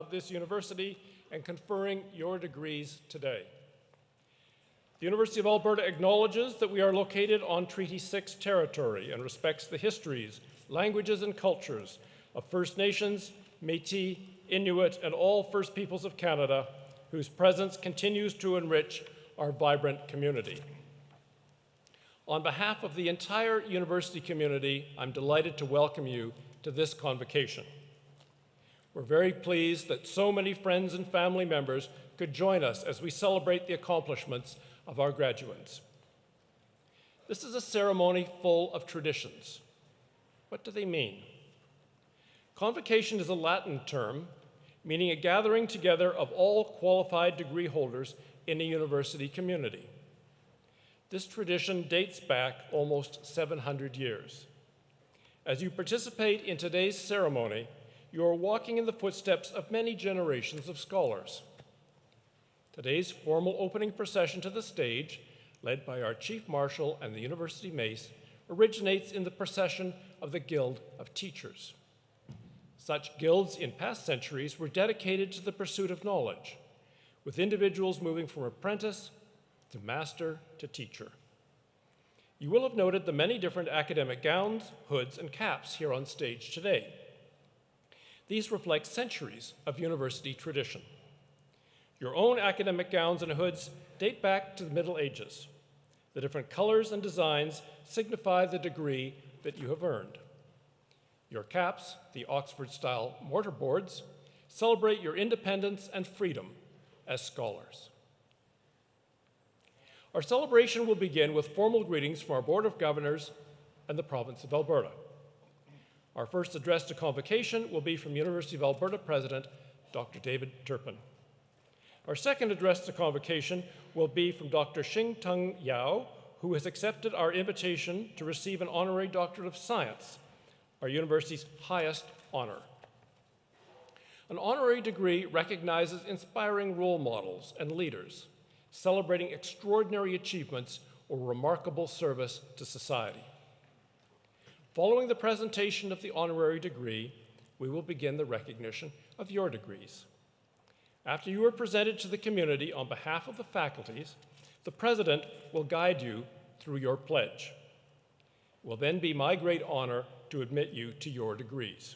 of this university and conferring your degrees today. The University of Alberta acknowledges that we are located on Treaty 6 territory and respects the histories, languages, and cultures of First Nations, Métis, Inuit, and all First Peoples of Canada, whose presence continues to enrich our vibrant community. On behalf of the entire university community, I'm delighted to welcome you to this convocation. We're very pleased that so many friends and family members could join us as we celebrate the accomplishments of our graduates. This is a ceremony full of traditions. What do they mean? Convocation is a Latin term meaning a gathering together of all qualified degree holders in a university community. This tradition dates back almost 700 years. As you participate in today's ceremony, you are walking in the footsteps of many generations of scholars. Today's formal opening procession to the stage, led by our Chief Marshal and the University Mace, originates in the procession of the Guild of Teachers. Such guilds in past centuries were dedicated to the pursuit of knowledge, with individuals moving from apprentice to master to teacher. You will have noted the many different academic gowns, hoods, and caps here on stage today. These reflect centuries of university tradition. Your own academic gowns and hoods date back to the Middle Ages. The different colors and designs signify the degree that you have earned. Your caps, the Oxford-style mortarboards, celebrate your independence and freedom as scholars. Our celebration will begin with formal greetings from our Board of Governors and the province of Alberta. Our first address to Convocation will be from University of Alberta President Dr. David Turpin. Our second address to Convocation will be from Dr. Xing-Tung Yao, who has accepted our invitation to receive an honorary Doctorate of Science, our university's highest honor. An honorary degree recognizes inspiring role models and leaders, celebrating extraordinary achievements or remarkable service to society. Following the presentation of the honorary degree, we will begin the recognition of your degrees. After you are presented to the community on behalf of the faculties, the President will guide you through your pledge. It will then be my great honor to admit you to your degrees.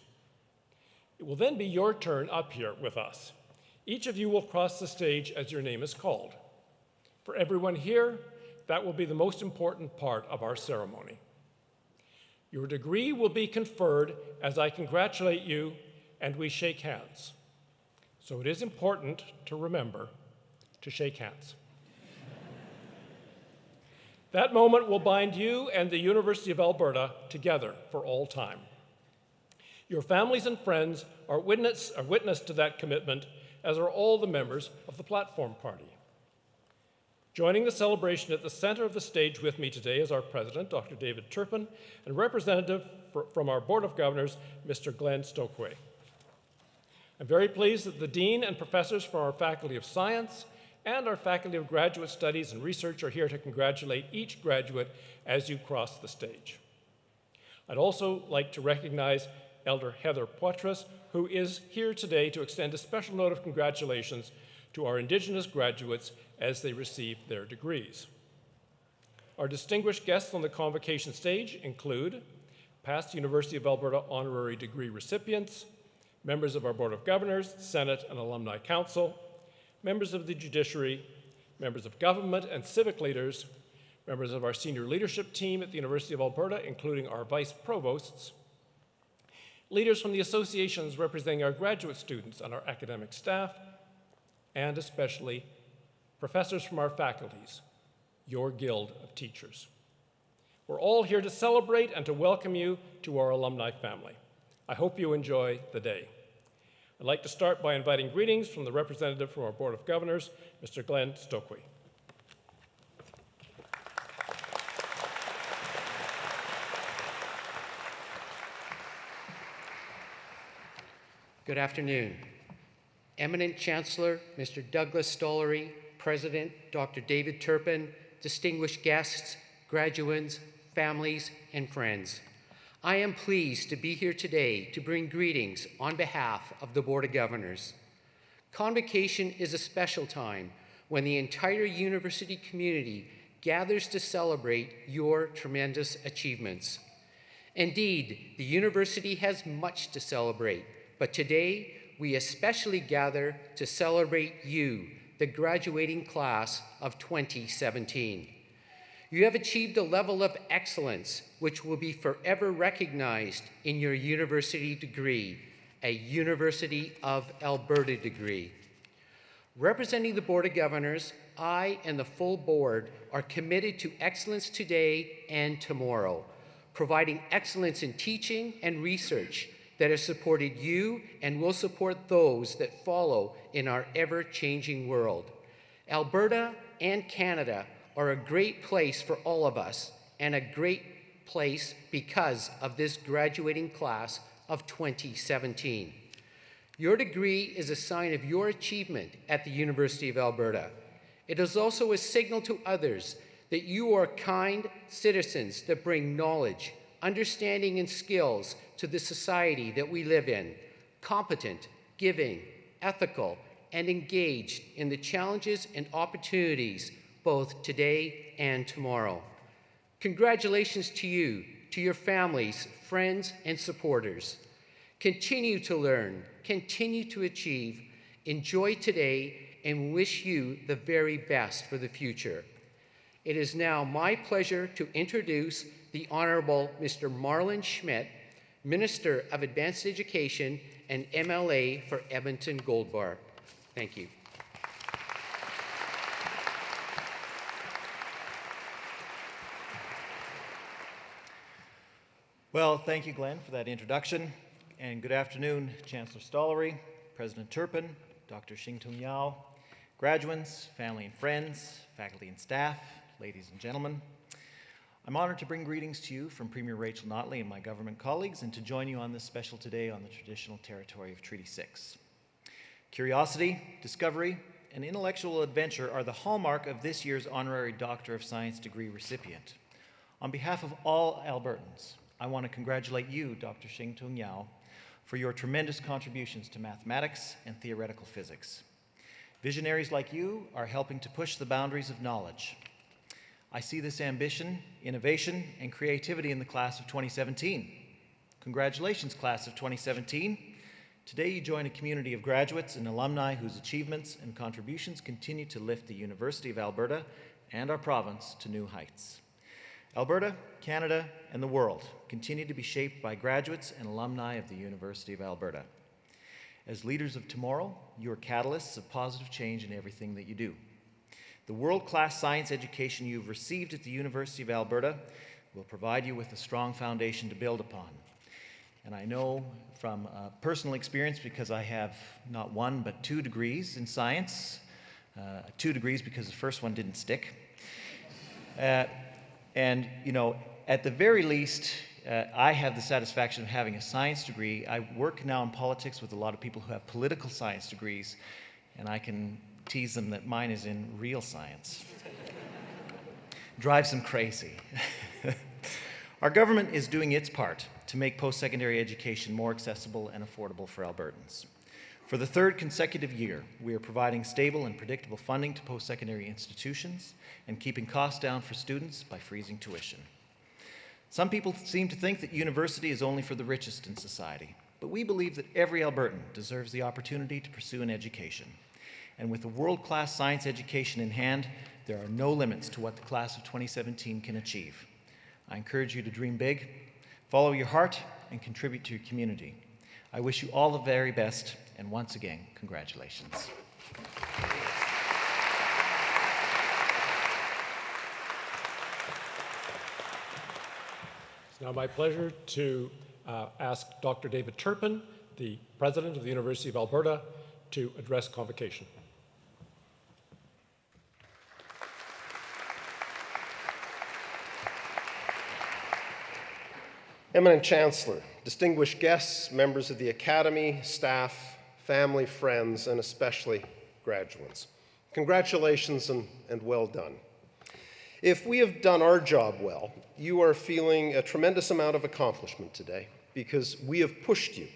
It will then be your turn up here with us. Each of you will cross the stage as your name is called. For everyone here, that will be the most important part of our ceremony. Your degree will be conferred as I congratulate you and we shake hands. So it is important to remember to shake hands. That moment will bind you and the University of Alberta together for all time. Your families and friends are witness to that commitment, as are all the members of the Platform Party. Joining the celebration at the center of the stage with me today is our President, Dr. David Turpin, and representative from our Board of Governors, Mr. Glenn Stokely. I'm very pleased that the Dean and professors from our Faculty of Science and our Faculty of Graduate Studies and Research are here to congratulate each graduate as you cross the stage. I'd also like to recognize Elder Heather Poitras, who is here today to extend a special note of congratulations to our Indigenous graduates as they receive their degrees. Our distinguished guests on the Convocation stage include past University of Alberta honorary degree recipients, members of our Board of Governors, Senate, and Alumni Council, members of the judiciary, members of government and civic leaders, members of our senior leadership team at the University of Alberta, including our vice provosts, leaders from the associations representing our graduate students and our academic staff, and especially professors from our faculties, your Guild of Teachers. We're all here to celebrate and to welcome you to our alumni family. I hope you enjoy the day. I'd like to start by inviting greetings from the representative from our Board of Governors, Mr. Glenn Stokely. Good afternoon. Eminent Chancellor, Mr. Douglas Stollery, President, Dr. David Turpin, distinguished guests, graduates, families, and friends. I am pleased to be here today to bring greetings on behalf of the Board of Governors. Convocation is a special time when the entire university community gathers to celebrate your tremendous achievements. Indeed, the university has much to celebrate, but today we especially gather to celebrate you, the graduating class of 2017. You have achieved a level of excellence which will be forever recognized in your university degree, a University of Alberta degree. Representing the Board of Governors, I and the full board are committed to excellence today and tomorrow, providing excellence in teaching and research that has supported you and will support those that follow in our ever-changing world. Alberta and Canada are a great place for all of us, and a great place because of this graduating class of 2017. Your degree is a sign of your achievement at the University of Alberta. It is also a signal to others that you are kind citizens that bring knowledge, understanding, and skills to the society that we live in, competent, giving, ethical, and engaged in the challenges and opportunities both today and tomorrow. Congratulations to you, to your families, friends, and supporters. Continue to learn, continue to achieve, enjoy today, and wish you the very best for the future. It is now my pleasure to introduce the Honorable Mr. Marlon Schmidt, Minister of Advanced Education and MLA for Edmonton Gold Bar. Thank you. Well, thank you, Glenn, for that introduction. And good afternoon, Chancellor Stollery, President Turpin, Dr. Xingtung Yao, graduates, family and friends, faculty and staff, ladies and gentlemen. I'm honored to bring greetings to you from Premier Rachel Notley and my government colleagues, and to join you on this special today on the traditional territory of Treaty 6. Curiosity, discovery, and intellectual adventure are the hallmark of this year's Honorary Doctor of Science degree recipient. On behalf of all Albertans, I want to congratulate you, Dr. Xingtung Yao, for your tremendous contributions to mathematics and theoretical physics. Visionaries like you are helping to push the boundaries of knowledge. I see this ambition, innovation, and creativity in the class of 2017. Congratulations, class of 2017. Today you join a community of graduates and alumni whose achievements and contributions continue to lift the University of Alberta and our province to new heights. Alberta, Canada, and the world continue to be shaped by graduates and alumni of the University of Alberta. As leaders of tomorrow, you are catalysts of positive change in everything that you do. The world-class science education you've received at the University of Alberta will provide you with a strong foundation to build upon. And I know from personal experience, because I have not one but 2 degrees in science, 2 degrees because the first one didn't stick. And, you know, at the very least, I have the satisfaction of having a science degree. I work now in politics with a lot of people who have political science degrees, and I can tease them that mine is in real science. Drives them crazy. Our government is doing its part to make post-secondary education more accessible and affordable for Albertans. For the 3rd consecutive year, we are providing stable and predictable funding to post-secondary institutions and keeping costs down for students by freezing tuition. Some people seem to think that university is only for the richest in society, but we believe that every Albertan deserves the opportunity to pursue an education. And with a world-class science education in hand, there are no limits to what the class of 2017 can achieve. I encourage you to dream big, follow your heart, and contribute to your community. I wish you all the very best, and once again, congratulations. It's now my pleasure to ask Dr. David Turpin, the President of the University of Alberta, to address Convocation. Eminent Chancellor, distinguished guests, members of the Academy, staff, family, friends, and especially graduates, congratulations and well done. If we have done our job well, you are feeling a tremendous amount of accomplishment today because we have pushed you,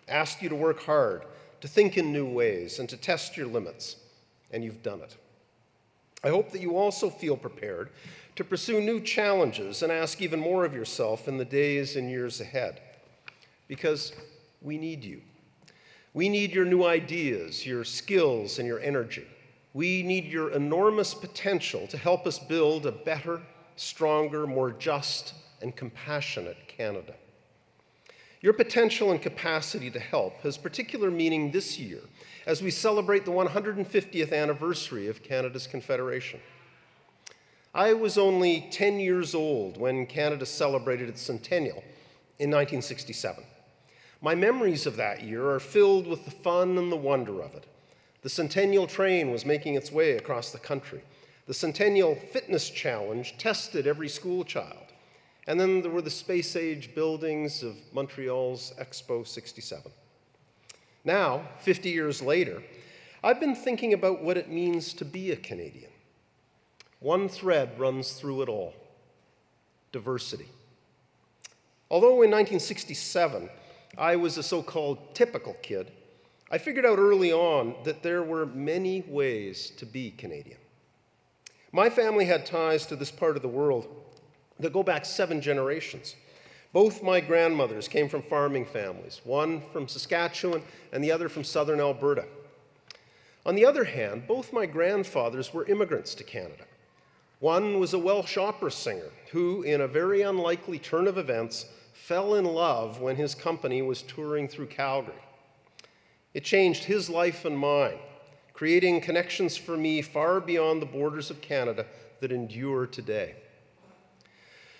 asked you to work hard, to think in new ways, and to test your limits, and you've done it. I hope that you also feel prepared to pursue new challenges and ask even more of yourself in the days and years ahead, because we need you. We need your new ideas, your skills, and your energy. We need your enormous potential to help us build a better, stronger, more just, and compassionate Canada. Your potential and capacity to help has particular meaning this year as we celebrate the 150th anniversary of Canada's Confederation. I was only 10 years old when Canada celebrated its centennial in 1967. My memories of that year are filled with the fun and the wonder of it. The Centennial train was making its way across the country. The Centennial Fitness Challenge tested every school child. And then there were the space-age buildings of Montreal's Expo 67. Now, 50 years later, I've been thinking about what it means to be a Canadian. One thread runs through it all: diversity. Although in 1967, I was a so-called typical kid, I figured out early on that there were many ways to be Canadian. My family had ties to this part of the world that go back 7 generations. Both my grandmothers came from farming families, one from Saskatchewan and the other from southern Alberta. On the other hand, both my grandfathers were immigrants to Canada. One was a Welsh opera singer who, in a very unlikely turn of events, fell in love when his company was touring through Calgary. It changed his life and mine, creating connections for me far beyond the borders of Canada that endure today.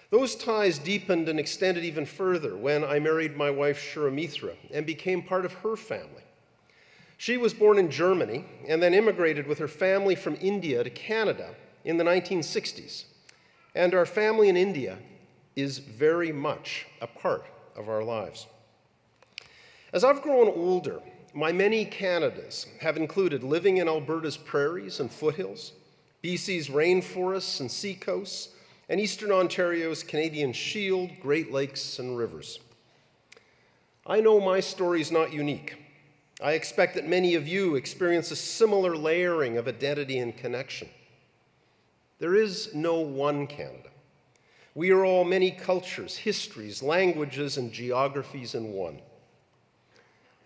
Those ties deepened and extended even further when I married my wife Shura Mithra and became part of her family. She was born in Germany and then immigrated with her family from India to Canada in the 1960s. And our family in India is very much a part of our lives. As I've grown older, my many Canadas have included living in Alberta's prairies and foothills, BC's rainforests and seacoasts, and Eastern Ontario's Canadian Shield, Great Lakes, and rivers. I know my story is not unique. I expect that many of you experience a similar layering of identity and connection. There is no one Canada. We are all many cultures, histories, languages, and geographies in one.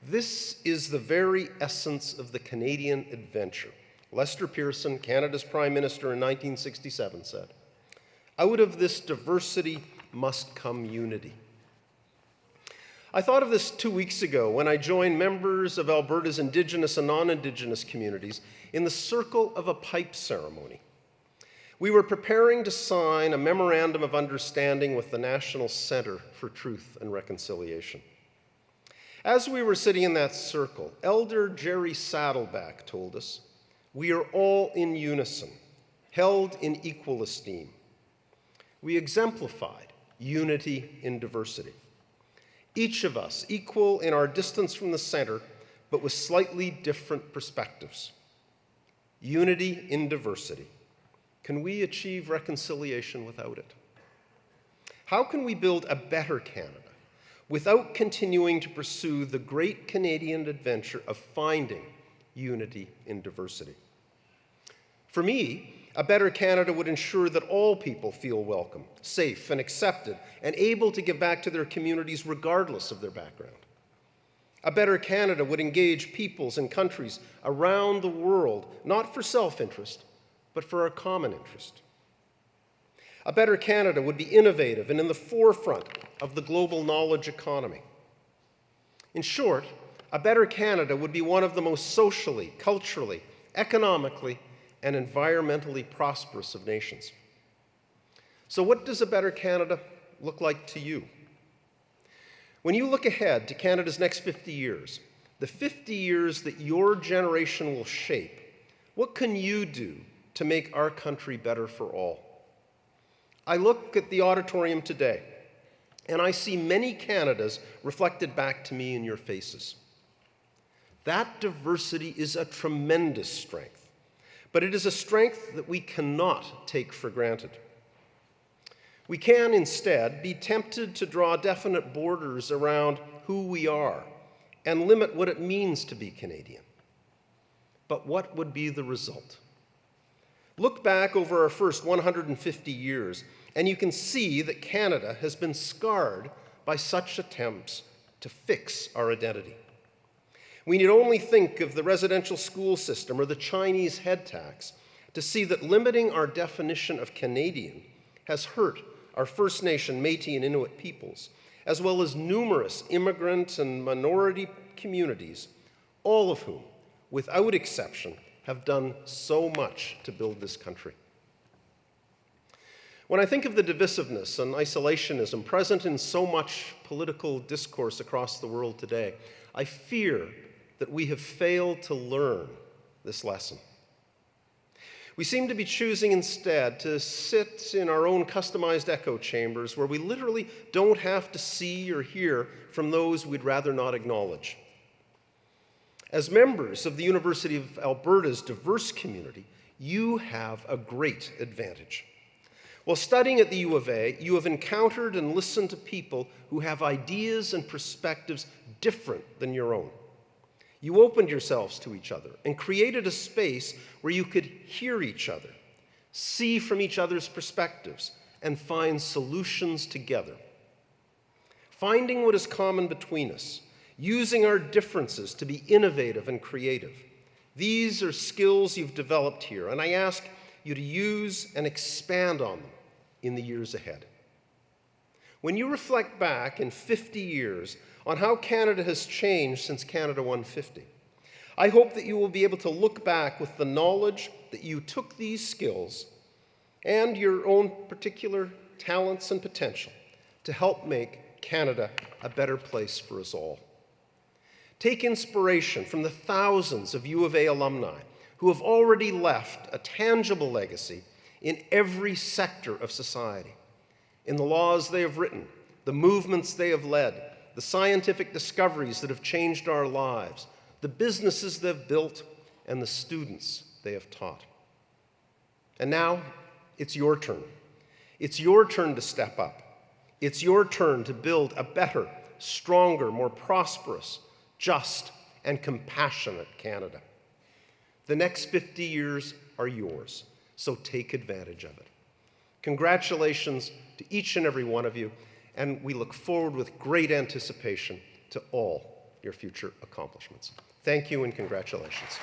This is the very essence of the Canadian adventure. Lester Pearson, Canada's Prime Minister in 1967, said, "Out of this diversity must come unity." I thought of this 2 weeks ago when I joined members of Alberta's Indigenous and non-Indigenous communities in the circle of a pipe ceremony. We were preparing to sign a memorandum of understanding with the National Centre for Truth and Reconciliation. As we were sitting in that circle, Elder Jerry Saddleback told us, "We are all in unison, held in equal esteem." We exemplified unity in diversity. Each of us equal in our distance from the center, but with slightly different perspectives. Unity in diversity. Can we achieve reconciliation without it? How can we build a better Canada without continuing to pursue the great Canadian adventure of finding unity in diversity? For me, a better Canada would ensure that all people feel welcome, safe, and accepted, and able to give back to their communities regardless of their background. A better Canada would engage peoples and countries around the world, not for self-interest, but for our common interest. A better Canada would be innovative and in the forefront of the global knowledge economy. In short, a better Canada would be one of the most socially, culturally, economically, and environmentally prosperous of nations. So what does a better Canada look like to you? When you look ahead to Canada's next 50 years, the 50 years that your generation will shape, what can you do to make our country better for all? I look at the auditorium today, and I see many Canadas reflected back to me in your faces. That diversity is a tremendous strength, but it is a strength that we cannot take for granted. We can instead be tempted to draw definite borders around who we are and limit what it means to be Canadian. But what would be the result? Look back over our first 150 years, and you can see that Canada has been scarred by such attempts to fix our identity. We need only think of the residential school system or the Chinese head tax to see that limiting our definition of Canadian has hurt our First Nation, Métis, and Inuit peoples, as well as numerous immigrant and minority communities, all of whom, without exception, have done so much to build this country. When I think of the divisiveness and isolationism present in so much political discourse across the world today, I fear that we have failed to learn this lesson. We seem to be choosing instead to sit in our own customized echo chambers where we literally don't have to see or hear from those we'd rather not acknowledge. As members of the University of Alberta's diverse community, you have a great advantage. While studying at the U of A, you have encountered and listened to people who have ideas and perspectives different than your own. You opened yourselves to each other and created a space where you could hear each other, see from each other's perspectives, and find solutions together. Finding what is common between us, using our differences to be innovative and creative. These are skills you've developed here, and I ask you to use and expand on them in the years ahead. When you reflect back in 50 years on how Canada has changed since Canada 150, I hope that you will be able to look back with the knowledge that you took these skills and your own particular talents and potential to help make Canada a better place for us all. Take inspiration from the thousands of U of A alumni who have already left a tangible legacy in every sector of society, in the laws they have written, the movements they have led, the scientific discoveries that have changed our lives, the businesses they've built, and the students they have taught. And now, it's your turn. It's your turn to step up. It's your turn to build a better, stronger, more prosperous, just, and compassionate Canada. The next 50 years are yours, so take advantage of it. Congratulations to each and every one of you, and we look forward with great anticipation to all your future accomplishments. Thank you and congratulations.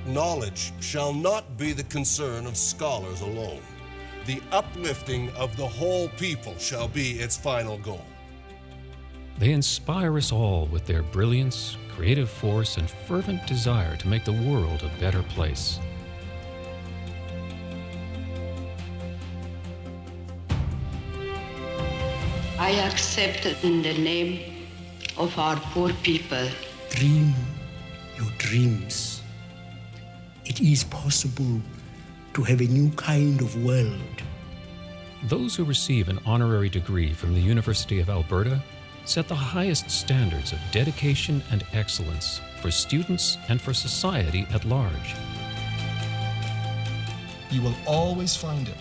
Knowledge shall not be the concern of scholars alone. The uplifting of the whole people shall be its final goal. They inspire us all with their brilliance, creative force, and fervent desire to make the world a better place. I accept in the name of our poor people. Dream your dreams. It is possible to have a new kind of world. Those who receive an honorary degree from the University of Alberta set the highest standards of dedication and excellence for students and for society at large. You will always find it,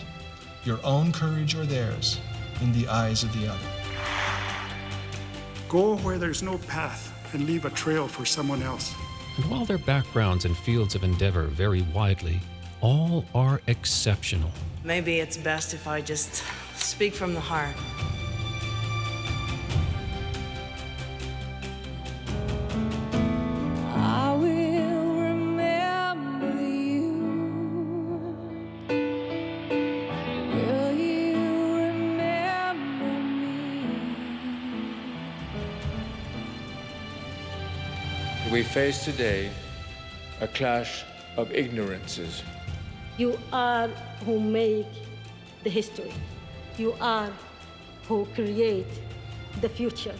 your own courage or theirs, in the eyes of the other. Go where there's no path and leave a trail for someone else. And while their backgrounds and fields of endeavor vary widely, all are exceptional. Maybe it's best if I just speak from the heart. I will remember you. Will you remember me? We face today a clash of ignorances. You are who make the history. You are who create the future.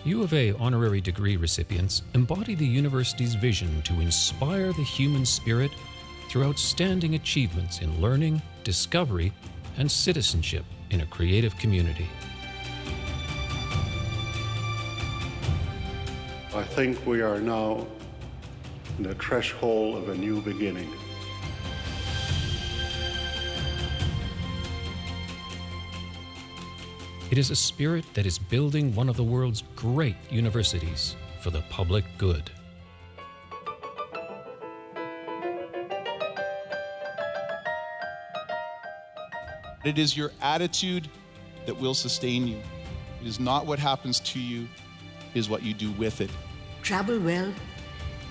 U of A honorary degree recipients embody the university's vision to inspire the human spirit through outstanding achievements in learning, discovery, and citizenship in a creative community. I think we are now in the threshold of a new beginning. It is a spirit that is building one of the world's great universities for the public good. It is your attitude that will sustain you. It is not what happens to you, it is what you do with it. Travel well,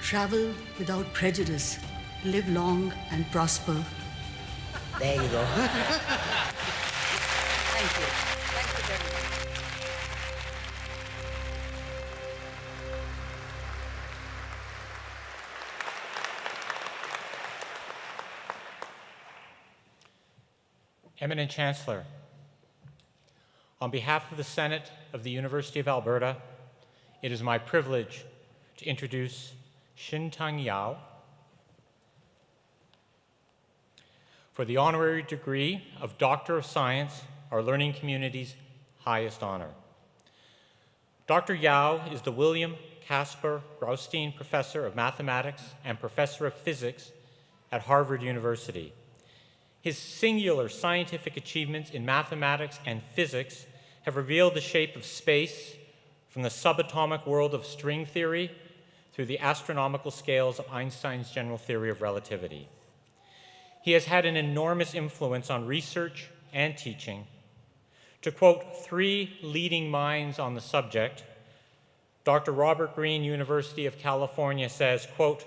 travel without prejudice, live long and prosper. There you go. Thank you. Thank you very much. Eminent Chancellor, on behalf of the Senate of the University of Alberta, it is my privilege to introduce Xintang Yao for the honorary degree of Doctor of Science, our learning community's highest honor. Dr. Yao is the William Caspar Graustein Professor of Mathematics and Professor of Physics at Harvard University. His singular scientific achievements in mathematics and physics have revealed the shape of space from the subatomic world of string theory through the astronomical scales of Einstein's general theory of relativity. He has had an enormous influence on research and teaching. To quote three leading minds on the subject, Dr. Robert Greene, University of California, says, quote,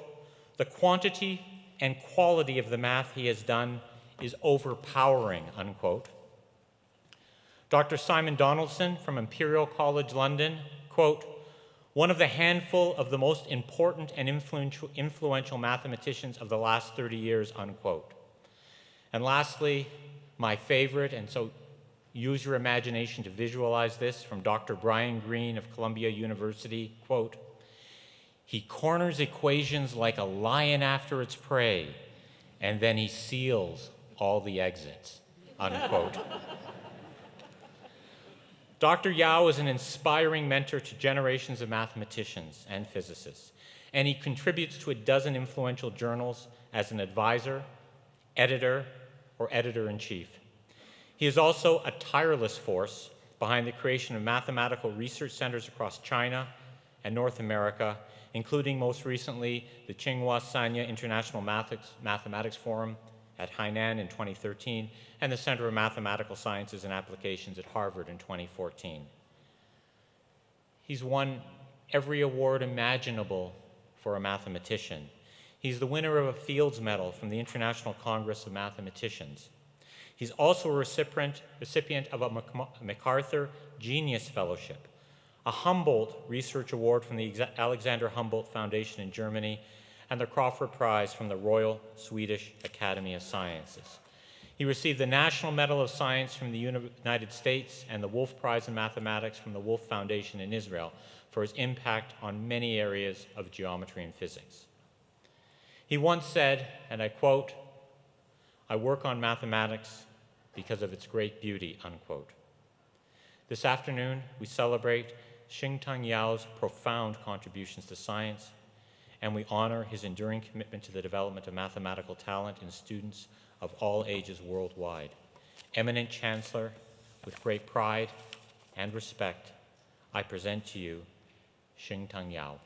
"The quantity and quality of the math he has done is overpowering," unquote. Dr. Simon Donaldson from Imperial College London, quote, "One of the handful of the most important and influential mathematicians of the last 30 years," unquote. And lastly, my favorite, and so use your imagination to visualize this, from Dr. Brian Greene of Columbia University, quote, "He corners equations like a lion after its prey, and then he seals all the exits," unquote. Dr. Yao is an inspiring mentor to generations of mathematicians and physicists, and he contributes to a dozen influential journals as an advisor, editor, or editor-in-chief. He is also a tireless force behind the creation of mathematical research centers across China and North America, including most recently the Tsinghua Sanya International Mathematics Forum at Hainan in 2013, and the Center of Mathematical Sciences and Applications at Harvard in 2014. He's won every award imaginable for a mathematician. He's the winner of a Fields Medal from the International Congress of Mathematicians. He's also a recipient of a MacArthur Genius Fellowship, a Humboldt Research Award from the Alexander Humboldt Foundation in Germany, and the Crawford Prize from the Royal Swedish Academy of Sciences. He received the National Medal of Science from the United States and the Wolf Prize in Mathematics from the Wolf Foundation in Israel for his impact on many areas of geometry and physics. He once said, and I quote, "I work on mathematics because of its great beauty," unquote. This afternoon, we celebrate Xintang Yao's profound contributions to science, and we honor his enduring commitment to the development of mathematical talent in students of all ages worldwide. Eminent Chancellor, with great pride and respect, I present to you Xintang Yao.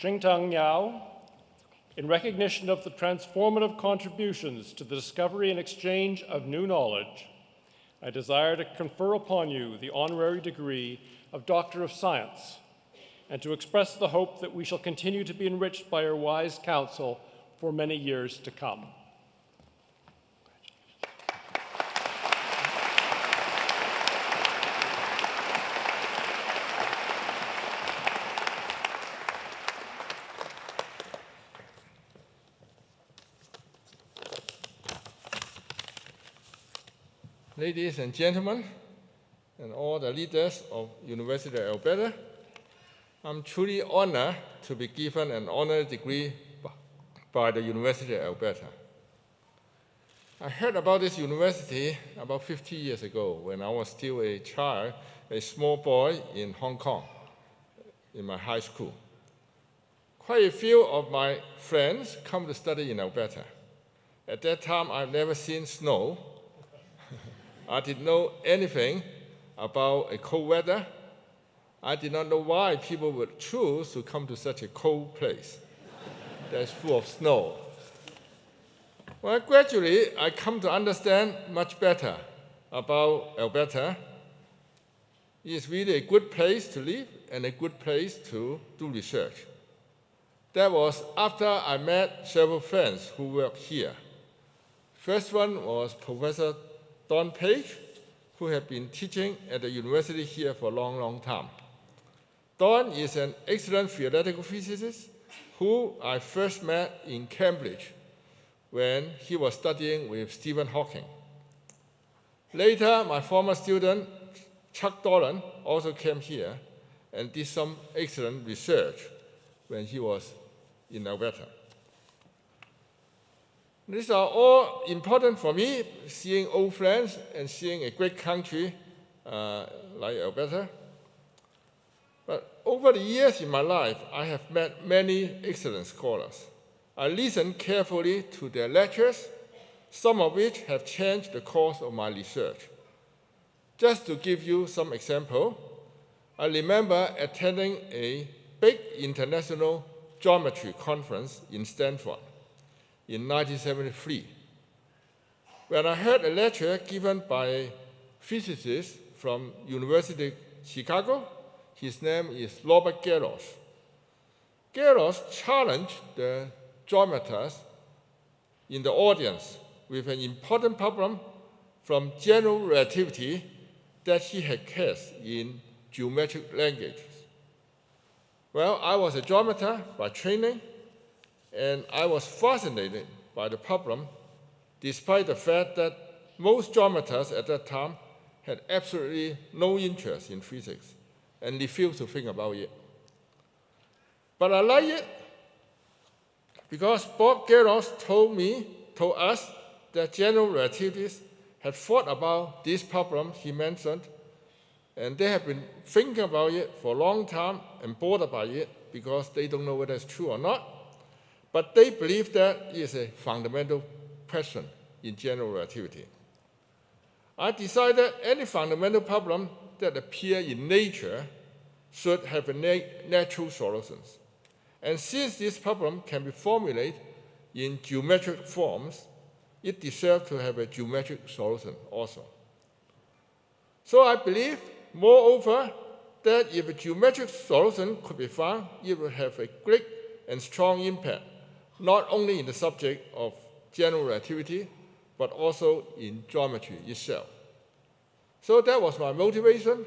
Xintang Yao, in recognition of the transformative contributions to the discovery and exchange of new knowledge, I desire to confer upon you the honorary degree of Doctor of Science, and to express the hope that we shall continue to be enriched by your wise counsel for many years to come. ladies and gentlemen, and all the leaders of University of Alberta, I'm truly honored to be given an honorary degree by the University of Alberta. I heard about this university about 50 years ago when I was still a child, a small boy in Hong Kong, in my high school. Quite a few of my friends come to study in Alberta. At that time, I've never seen snow. I didn't know anything about a cold weather. I did not know why people would choose to come to such a cold place that's full of snow. Well, gradually, I come to understand much better about Alberta. It's really a good place to live and a good place to do research. That was after I met several friends who work here. First one was Professor Don Page, who had been teaching at the university here for a long, long time. Don is an excellent theoretical physicist who I first met in Cambridge when he was studying with Stephen Hawking. Later, my former student, Chuck Dolan, also came here and did some excellent research when he was in Alberta. These are all important for me, seeing old friends and seeing a great country like Alberta. But over the years in my life, I have met many excellent scholars. I listened carefully to their lectures, some of which have changed the course of my research. Just to give you some example, I remember attending a big international geometry conference in Stanford in 1973. When I heard a lecture given by a physicist from University of Chicago, his name is Robert Garros. Garros challenged the geometers in the audience with an important problem from general relativity that he had cast in geometric languages. Well, I was a geometer by training, and I was fascinated by the problem, despite the fact that most geometers at that time had absolutely no interest in physics and refused to think about it. But I like it because Bob Garros told us that general relativists had thought about this problem he mentioned, and they have been thinking about it for a long time and bothered by it because they don't know whether it's true or not. But they believe that it is a fundamental question in general relativity. I decided any fundamental problem that appears in nature should have a natural solutions. And since this problem can be formulated in geometric forms, it deserves to have a geometric solution also. So I believe, moreover, that if a geometric solution could be found, it would have a great and strong impact, not only in the subject of general relativity, but also in geometry itself. So that was my motivation,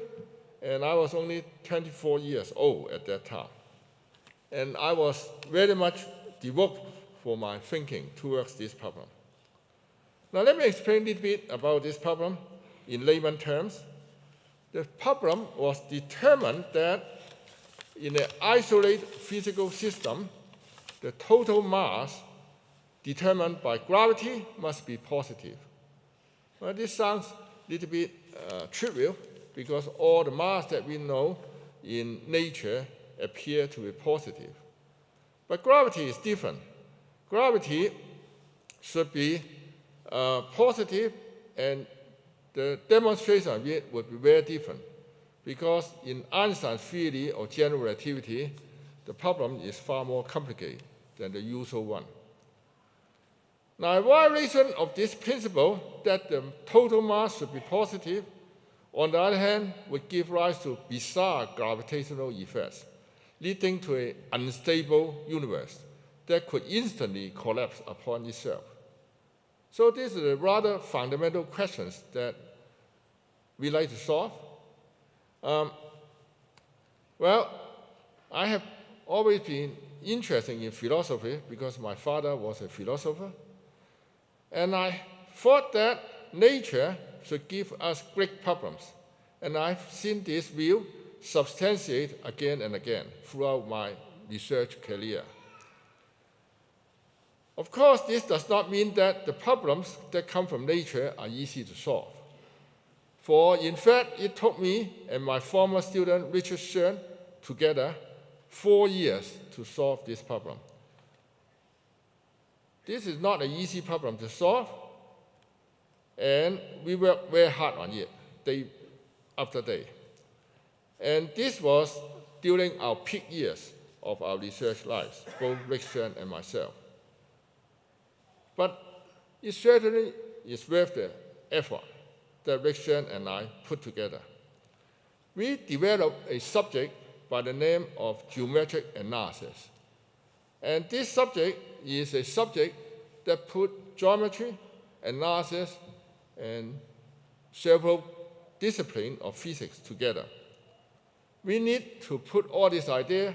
and I was only 24 years old at that time. And I was very much devoted for my thinking towards this problem. Now let me explain a little bit about this problem in layman terms. The problem was determined that in an isolated physical system, the total mass determined by gravity must be positive. Well, this sounds a little bit trivial because all the mass that we know in nature appear to be positive. But gravity is different. Gravity should be positive, and the demonstration of it would be very different because in Einstein's theory of general relativity, the problem is far more complicated than the usual one. Now, a violation of this principle that the total mass should be positive, on the other hand, would give rise to bizarre gravitational effects, leading to an unstable universe that could instantly collapse upon itself. So these are the rather fundamental questions that we like to solve. Well, I have always been interested in philosophy because my father was a philosopher. And I thought that nature should give us great problems, and I've seen this view substantiated again and again throughout my research career. Of course, this does not mean that the problems that come from nature are easy to solve. For in fact, it took me and my former student Richard Stern together 4 years to solve this problem. This is not an easy problem to solve, and we worked very hard on it, day after day. And this was during our peak years of our research lives, both Rick Stern and myself. But it certainly is worth the effort that Rick Stern and I put together. We developed a subject by the name of geometric analysis. And this subject is a subject that put geometry, analysis, and several disciplines of physics together. We need to put all these ideas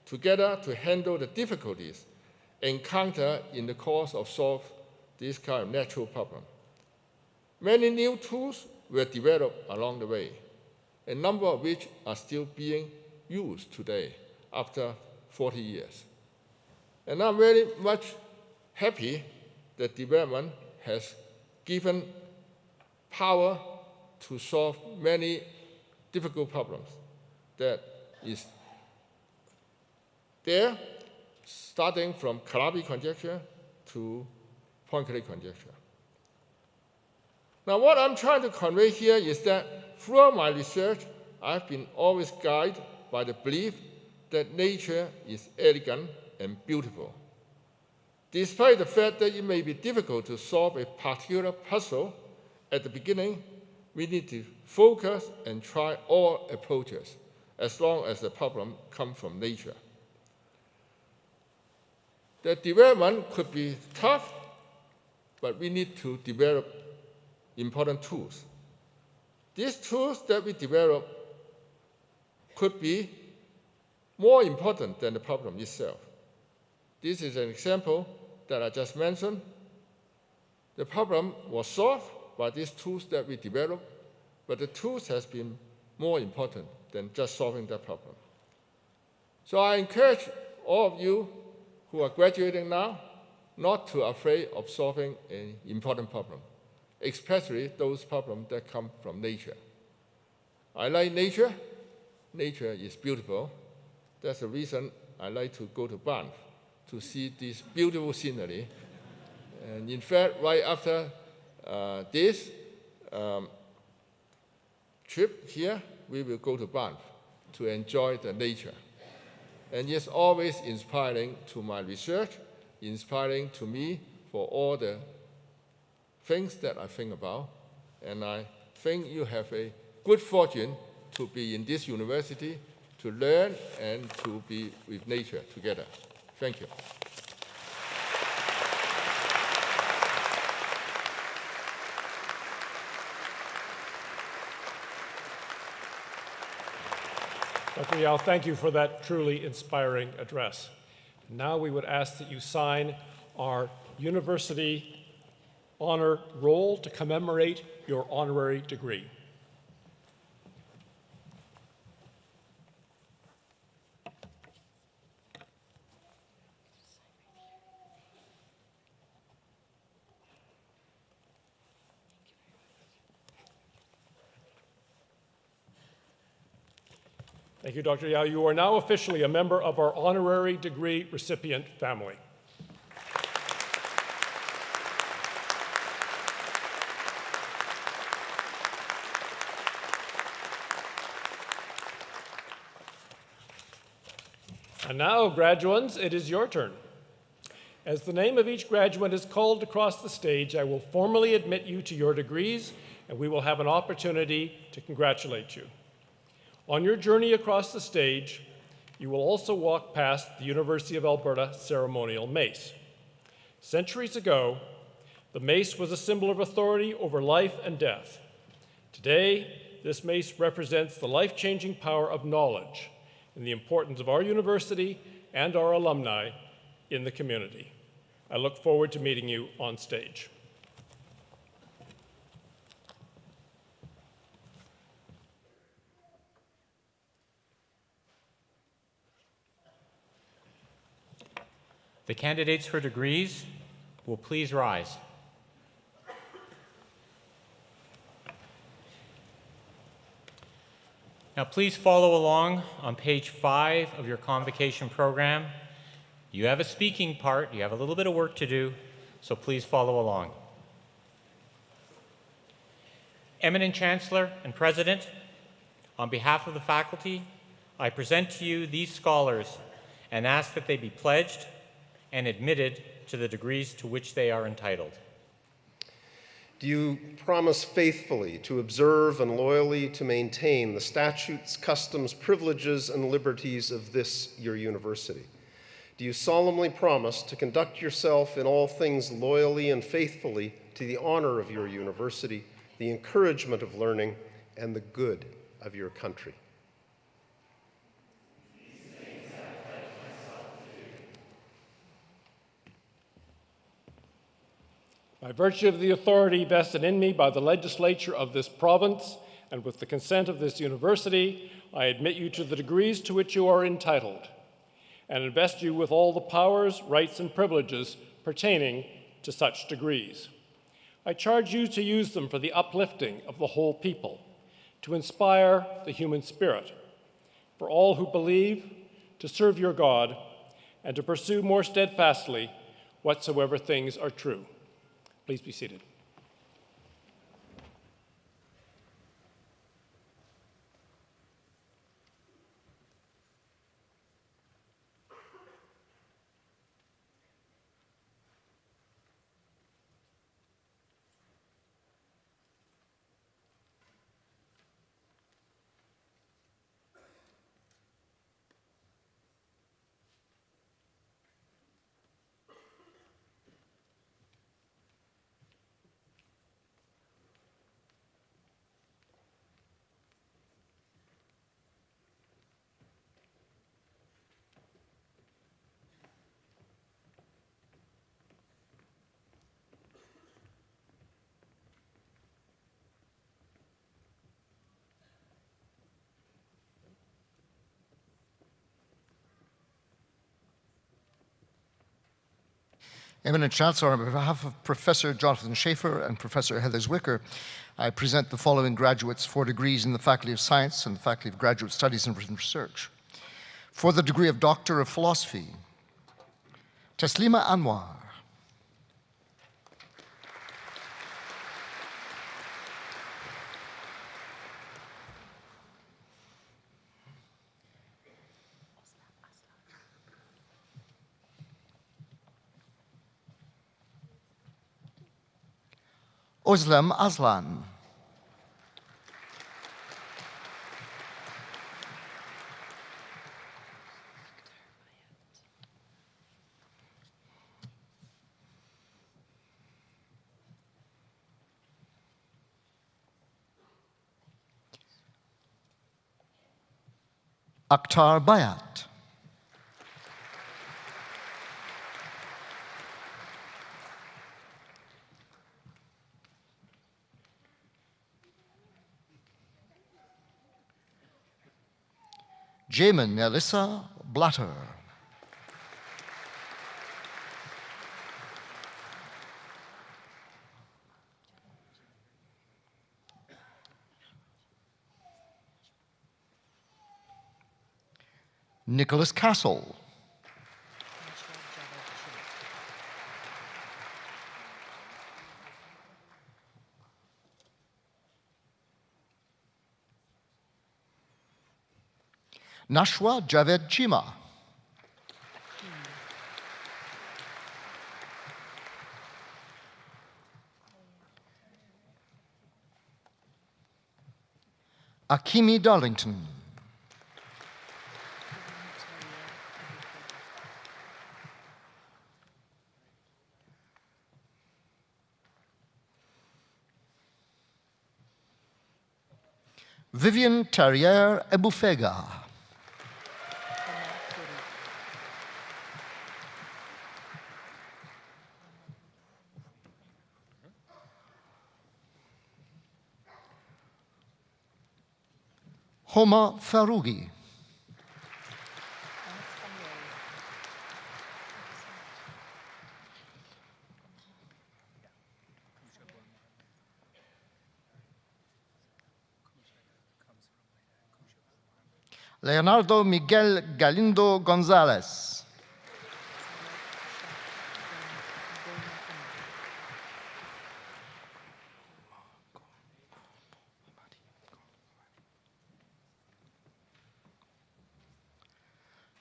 together to handle the difficulties encountered in the course of solving this kind of natural problem. Many new tools were developed along the way, a number of which are still being used today after 40 years. And I'm very much happy that development has given power to solve many difficult problems that is there, starting from Calabi conjecture to Poincare conjecture. Now, what I'm trying to convey here is that throughout my research, I've been always guided by the belief that nature is elegant and beautiful. Despite the fact that it may be difficult to solve a particular puzzle at the beginning, we need to focus and try all approaches as long as the problem comes from nature. The development could be tough, but we need to develop important tools. These tools that we develop could be more important than the problem itself. This is an example that I just mentioned. The problem was solved by these tools that we developed, but the tools has been more important than just solving that problem. So I encourage all of you who are graduating now not to be afraid of solving an important problem, especially those problems that come from nature. I like nature. Nature is beautiful. That's the reason I like to go to Banff to see this beautiful scenery. And in fact, right after this trip here, we will go to Banff to enjoy the nature. And it's always inspiring to my research, inspiring to me for all the things that I think about. And I think you have a good fortune to be in this university, to learn and to be with nature together. Thank you. Dr. Yao, thank you for that truly inspiring address. Now we would ask that you sign our university honor roll to commemorate your honorary degree. Thank you, Dr. Yao. You are now officially a member of our honorary degree recipient family. And now, graduands, it is your turn. As the name of each graduate is called across the stage, I will formally admit you to your degrees, and we will have an opportunity to congratulate you. On your journey across the stage, you will also walk past the University of Alberta ceremonial mace. Centuries ago, the mace was a symbol of authority over life and death. Today, this mace represents the life-changing power of knowledge and the importance of our university and our alumni in the community. I look forward to meeting you on stage. The candidates for degrees will please rise. Now please follow along on page 5 of your Convocation program. You have a speaking part, you have a little bit of work to do, so please follow along. Eminent Chancellor and President, on behalf of the faculty, I present to you these scholars and ask that they be pledged and admitted to the degrees to which they are entitled. Do you promise faithfully to observe and loyally to maintain the statutes, customs, privileges, and liberties of this, your university? Do you solemnly promise to conduct yourself in all things loyally and faithfully to the honor of your university, the encouragement of learning, and the good of your country? By virtue of the authority vested in me by the legislature of this province and with the consent of this university, I admit you to the degrees to which you are entitled and invest you with all the powers, rights, and privileges pertaining to such degrees. I charge you to use them for the uplifting of the whole people, to inspire the human spirit, for all who believe, to serve your God, and to pursue more steadfastly whatsoever things are true. Please be seated. Eminent Chancellor, on behalf of Professor Jonathan Schaefer and Professor Heather Zwicker, I present the following graduates for degrees in the Faculty of Science and the Faculty of Graduate Studies and Research. For the degree of Doctor of Philosophy, Taslima Anwar. Özlem Aslan. Akhtar Bayat. Jamin Elissa Blatter. Nicholas Castle. Nashwa Javed Chima. Akimi Darlington. Vivian Terrier Ebufega. Homa Farougi. Leonardo Miguel Galindo Gonzalez.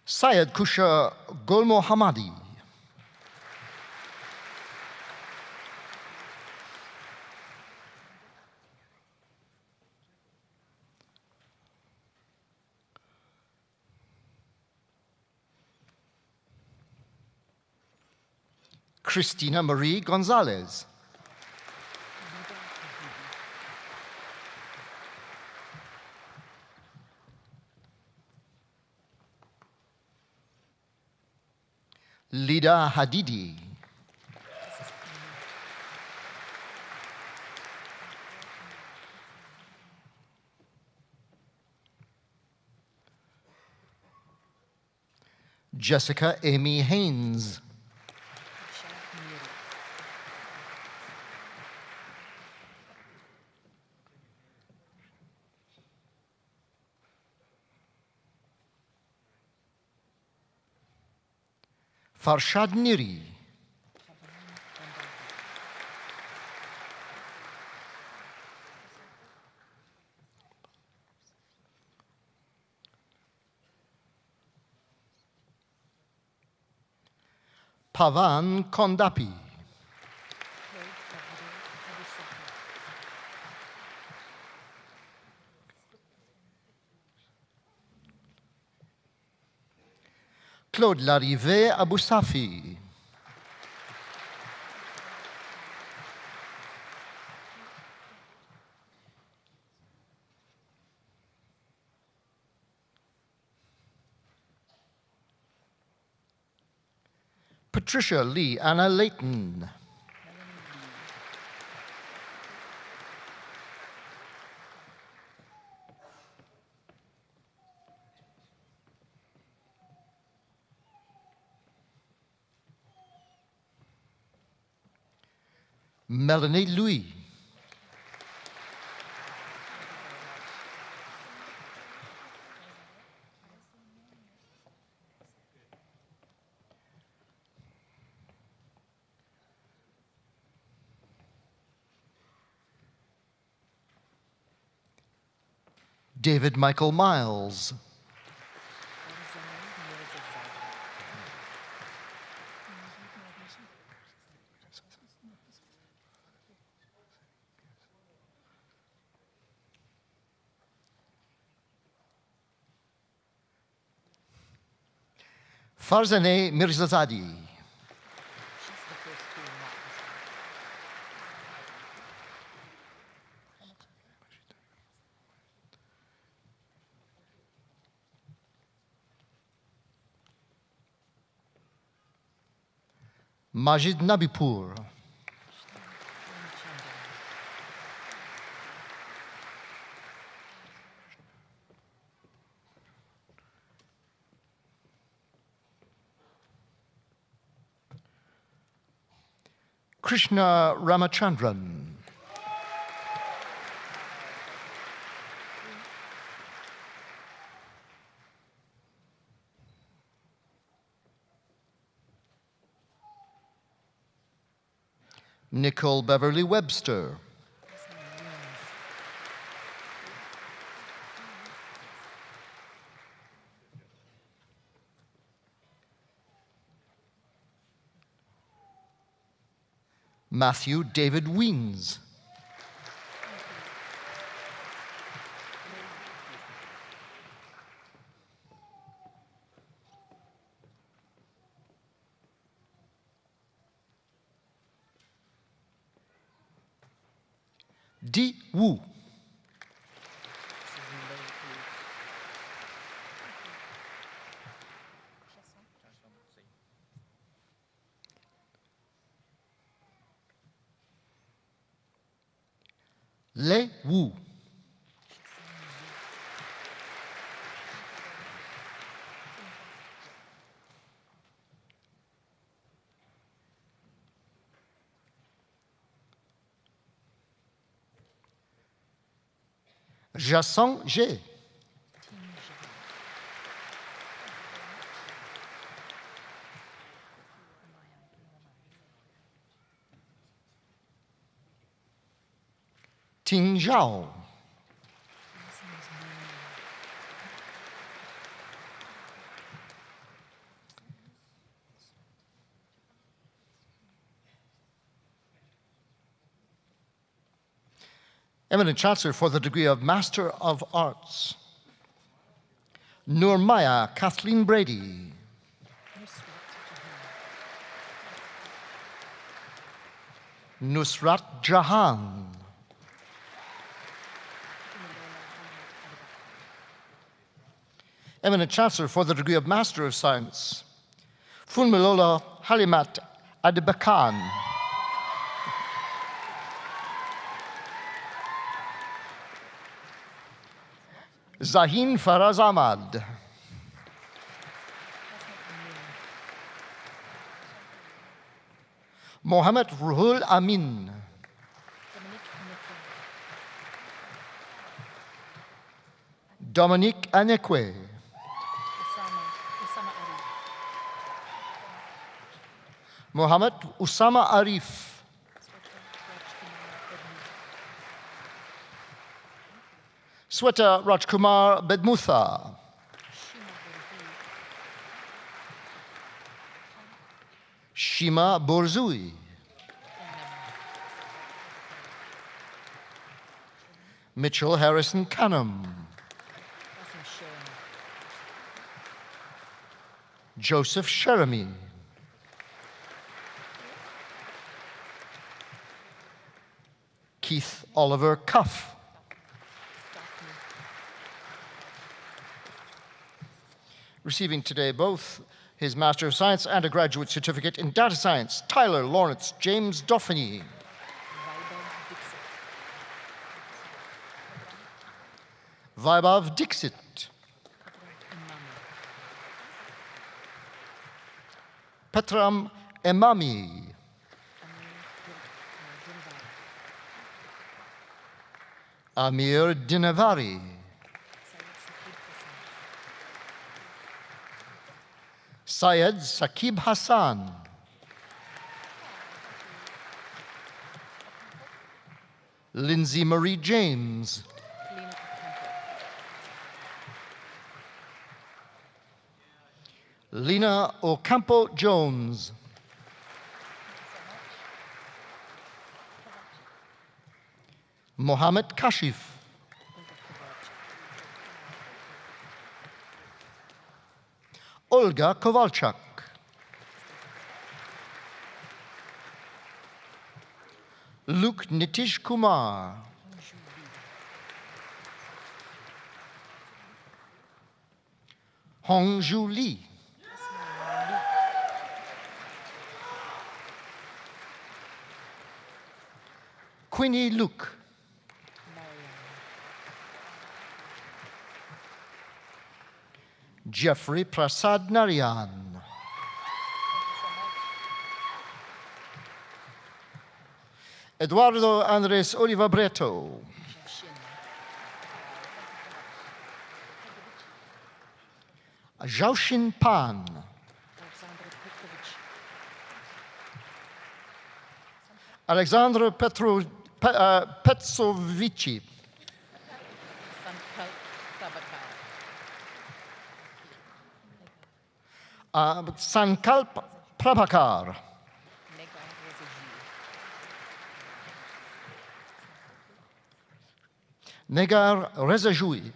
Syed Kusha Gul Mohammadi. Christina Marie Gonzalez. Lida Hadidi. Jessica Amy Haynes. Farshad Niri. Pavan Kondapi. Claude Larivé Aboussafi. Patricia Lee Anna Layton. Melanie Louis. David Michael Miles. Farzaneh Mirzazadi. Majid Nabipur. Krishna Ramachandran. Nicole Beverly Webster. Matthew David Weens. Di Wu. Le Wu. Jason G. Ting Zhao. Eminent Chancellor for the degree of Master of Arts, Nurmaya Kathleen Brady. Nusrat Jahan. Eminent Chancellor for the degree of Master of Science, Funmilola Halimat Adebakan. Zahin Faraz Ahmad. Mohammed Ruhul Amin. Dominique Anekwe. Mohammed Usama Arif. Sweta Rajkumar Bedmutha. Shima Borzui. Mitchell Harrison Canham. Joseph Sheremy. Keith Oliver Cuff. Receiving today both his Master of Science and a graduate certificate in Data Science, Tyler Lawrence James Dauphiny. Vaibhav Dixit. Petram Emami. Amir Dinavari. Syed Sakib Hassan. Lindsay Marie James. Lena Ocampo Jones. Mohammed Kashif. Olga Kovalchuk. Luke Nitish Kumar. Hongju Lee. Quinny Luke. Jeffrey Prasad Narayan. Eduardo Andres Oliva Breto. Zhaoxin Pan. Alexandra Petsovici. Sankalp Prabhakar. Negar Rezajui.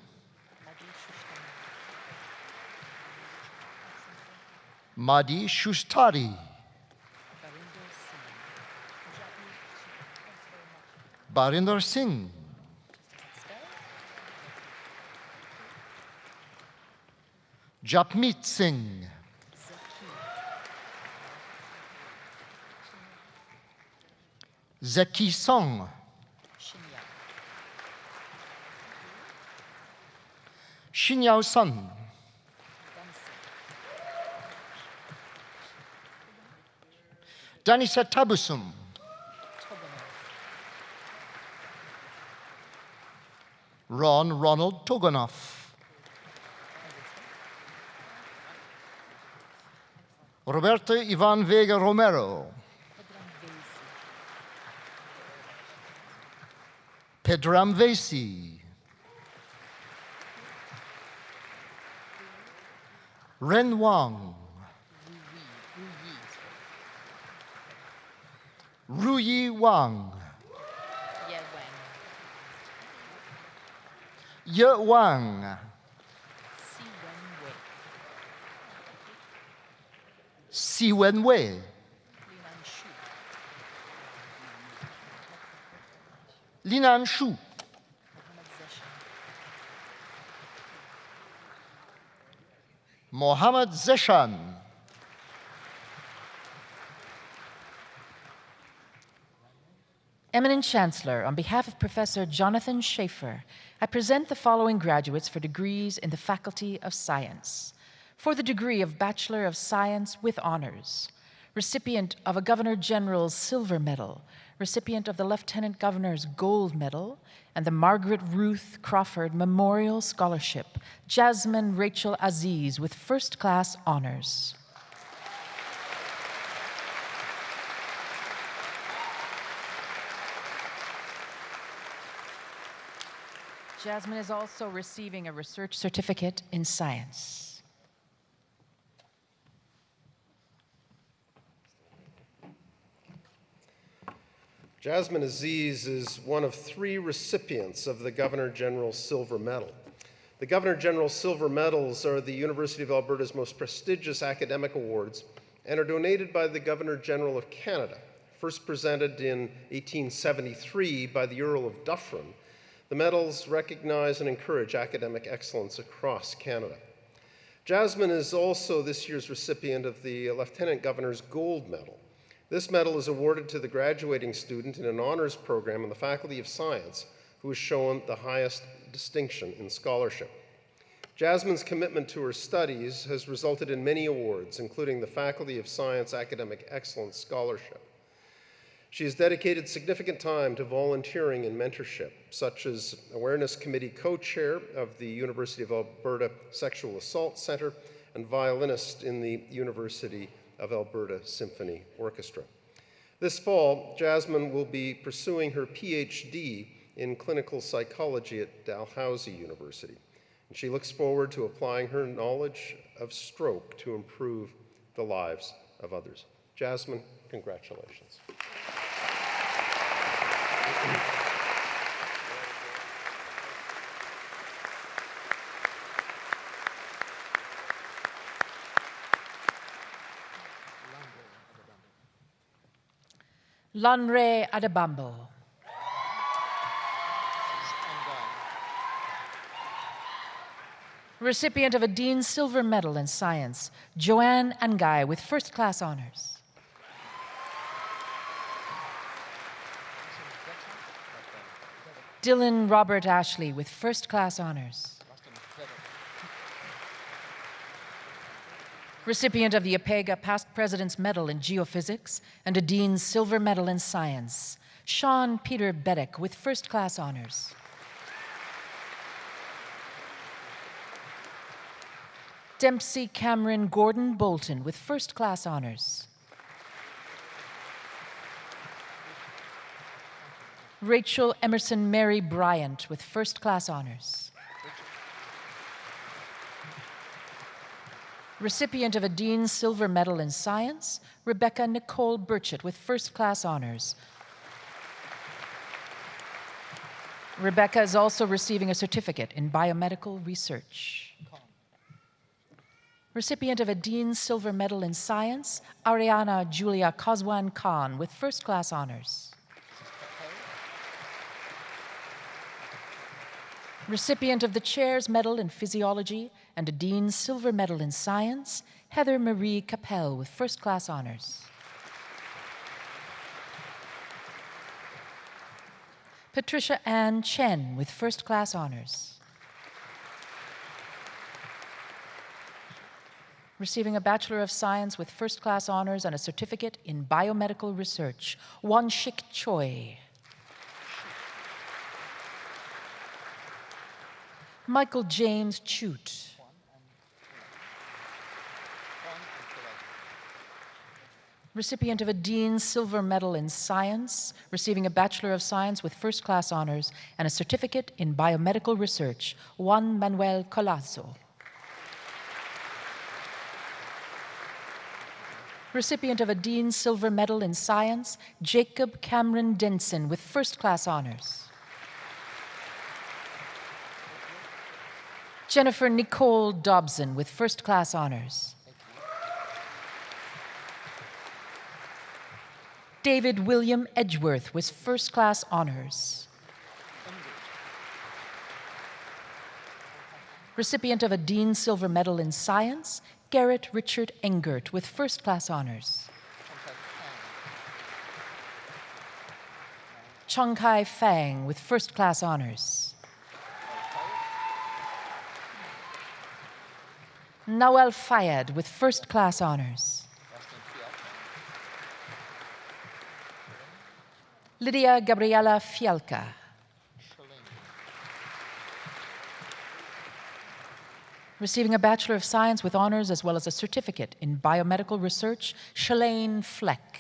Madi Shustari. Barinder Singh. Japmeet Singh. Zeki Song. Xinyao Sun. Danisa Tabusum. Ron Ronald Togonoff. Roberto Ivan Vega Romero. Pedram Vesi, Ren Wang, Ruyi Wang, Ye Wang, Si Wen Wei, Linan Shu, Mohammad Zeshan, Eminent Chancellor, on behalf of Professor Jonathan Schaefer, I present the following graduates for degrees in the Faculty of Science. For the degree of Bachelor of Science with Honors, recipient of a Governor General's Silver Medal, recipient of the Lieutenant Governor's Gold Medal, and the Margaret Ruth Crawford Memorial Scholarship, Jasmine Rachel Aziz with First Class Honors. Jasmine is also receiving a research certificate in science. Jasmine Aziz is one of 3 recipients of the Governor General's Silver Medal. The Governor General's Silver Medals are the University of Alberta's most prestigious academic awards and are donated by the Governor General of Canada. First presented in 1873 by the Earl of Dufferin, the medals recognize and encourage academic excellence across Canada. Jasmine is also this year's recipient of the Lieutenant Governor's Gold Medal. This medal is awarded to the graduating student in an honors program in the Faculty of Science who has shown the highest distinction in scholarship. Jasmine's commitment to her studies has resulted in many awards, including the Faculty of Science Academic Excellence Scholarship. She has dedicated significant time to volunteering and mentorship, such as Awareness Committee co-chair of the University of Alberta Sexual Assault Centre and violinist in the University of Alberta Symphony Orchestra. This fall, Jasmine will be pursuing her PhD in clinical psychology at Dalhousie University, and she looks forward to applying her knowledge of stroke to improve the lives of others. Jasmine, congratulations. Lanre Adebambo. Recipient of a Dean's Silver Medal in Science, Joanne Angai with First Class Honors. Dylan Robert Ashley with First Class Honors. Recipient of the APEGA Past President's Medal in Geophysics and a Dean's Silver Medal in Science, Sean Peter Bedek with First Class Honors. Dempsey Cameron Gordon Bolton with First Class Honors. Rachel Emerson Mary Bryant with First Class Honors. Recipient of a Dean's Silver Medal in Science, Rebecca Nicole Burchett with First Class Honors. Rebecca is also receiving a certificate in biomedical research. Recipient of a Dean's Silver Medal in Science, Ariana Julia Kozwan Khan with First Class Honors. Recipient of the Chair's Medal in Physiology and a Dean's Silver Medal in Science, Heather Marie Capel with First Class Honors. Patricia Ann Chen with First Class Honors. Receiving a Bachelor of Science with First Class Honors and a certificate in biomedical research, Wanshik Choi. Michael James Chute. Recipient of a Dean's Silver Medal in Science, receiving a Bachelor of Science with first-class honors and a certificate in biomedical research, Juan Manuel Colazo. Recipient of a Dean's Silver Medal in Science, Jacob Cameron Denson with first-class honors. Jennifer Nicole Dobson with first-class honors. David William Edgeworth with first-class honors. Recipient of a Dean's Silver Medal in Science, Garrett Richard Engert with first-class honors. Chung Kai Fang with first-class honors. Nawal Fayed with first-class honors. Lydia Gabriela Fialka. Receiving a Bachelor of Science with honors as well as a certificate in biomedical research, Shalane Fleck.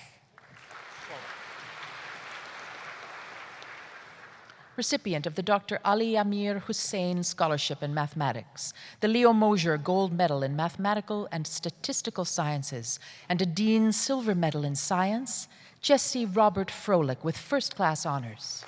Recipient of the Dr. Ali Amir Hussein Scholarship in Mathematics, the Leo Mosier Gold Medal in Mathematical and Statistical Sciences, and a Dean's Silver Medal in Science, Jesse Robert Froelich with first-class honors.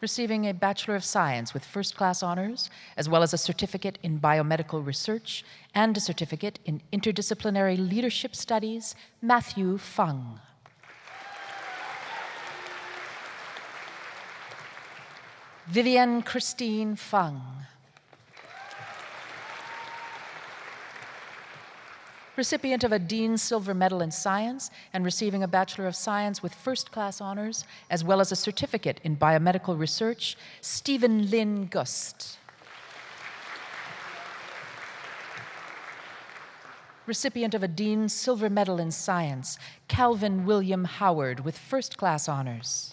Receiving a Bachelor of Science with first-class honors, as well as a certificate in biomedical research and a certificate in interdisciplinary leadership studies, Matthew Fung. Vivian Christine Fung. Recipient of a Dean's Silver Medal in Science and receiving a Bachelor of Science with first-class honors, as well as a certificate in biomedical research, Stephen Lynn Gust. Recipient of a Dean's Silver Medal in Science, Calvin William Howard with first-class honors.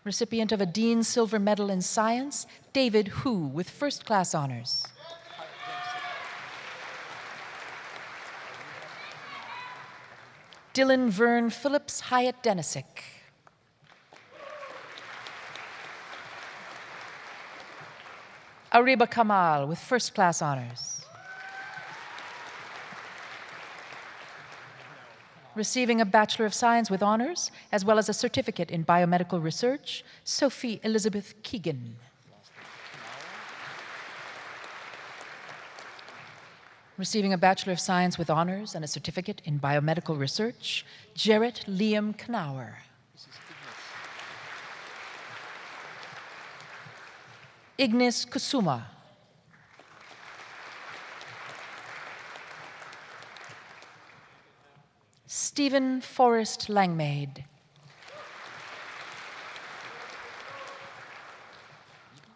Recipient of a Dean's Silver Medal in Science, David Hu with first-class honors. Dylan Vern Phillips Hyatt Denisick. Ariba Kamal with first-class honors. Receiving a Bachelor of Science with honors, as well as a certificate in biomedical research, Sophie Elizabeth Keegan. Receiving a Bachelor of Science with honors and a certificate in biomedical research, Jarrett Liam Knauer. Ignis Kusuma. Stephen Forrest Langmaid.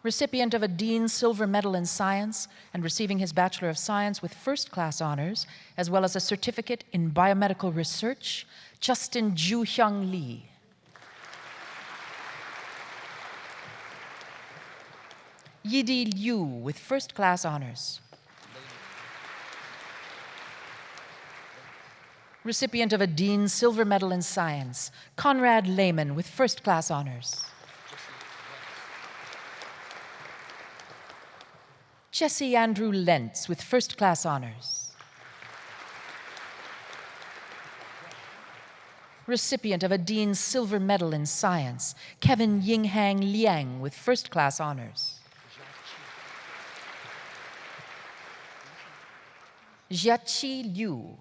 Recipient of a Dean's Silver Medal in Science and receiving his Bachelor of Science with first-class honors, as well as a certificate in biomedical research, Justin Ju-Hyung Lee. Yidi Liu with first-class honors. Recipient of a Dean's Silver Medal in Science, Conrad Lehman with first-class honors. Jesse Andrew Lentz with first-class honors. Recipient of a Dean's Silver Medal in Science, Kevin Yinghang Liang with first-class honors. Jiaqi Liu.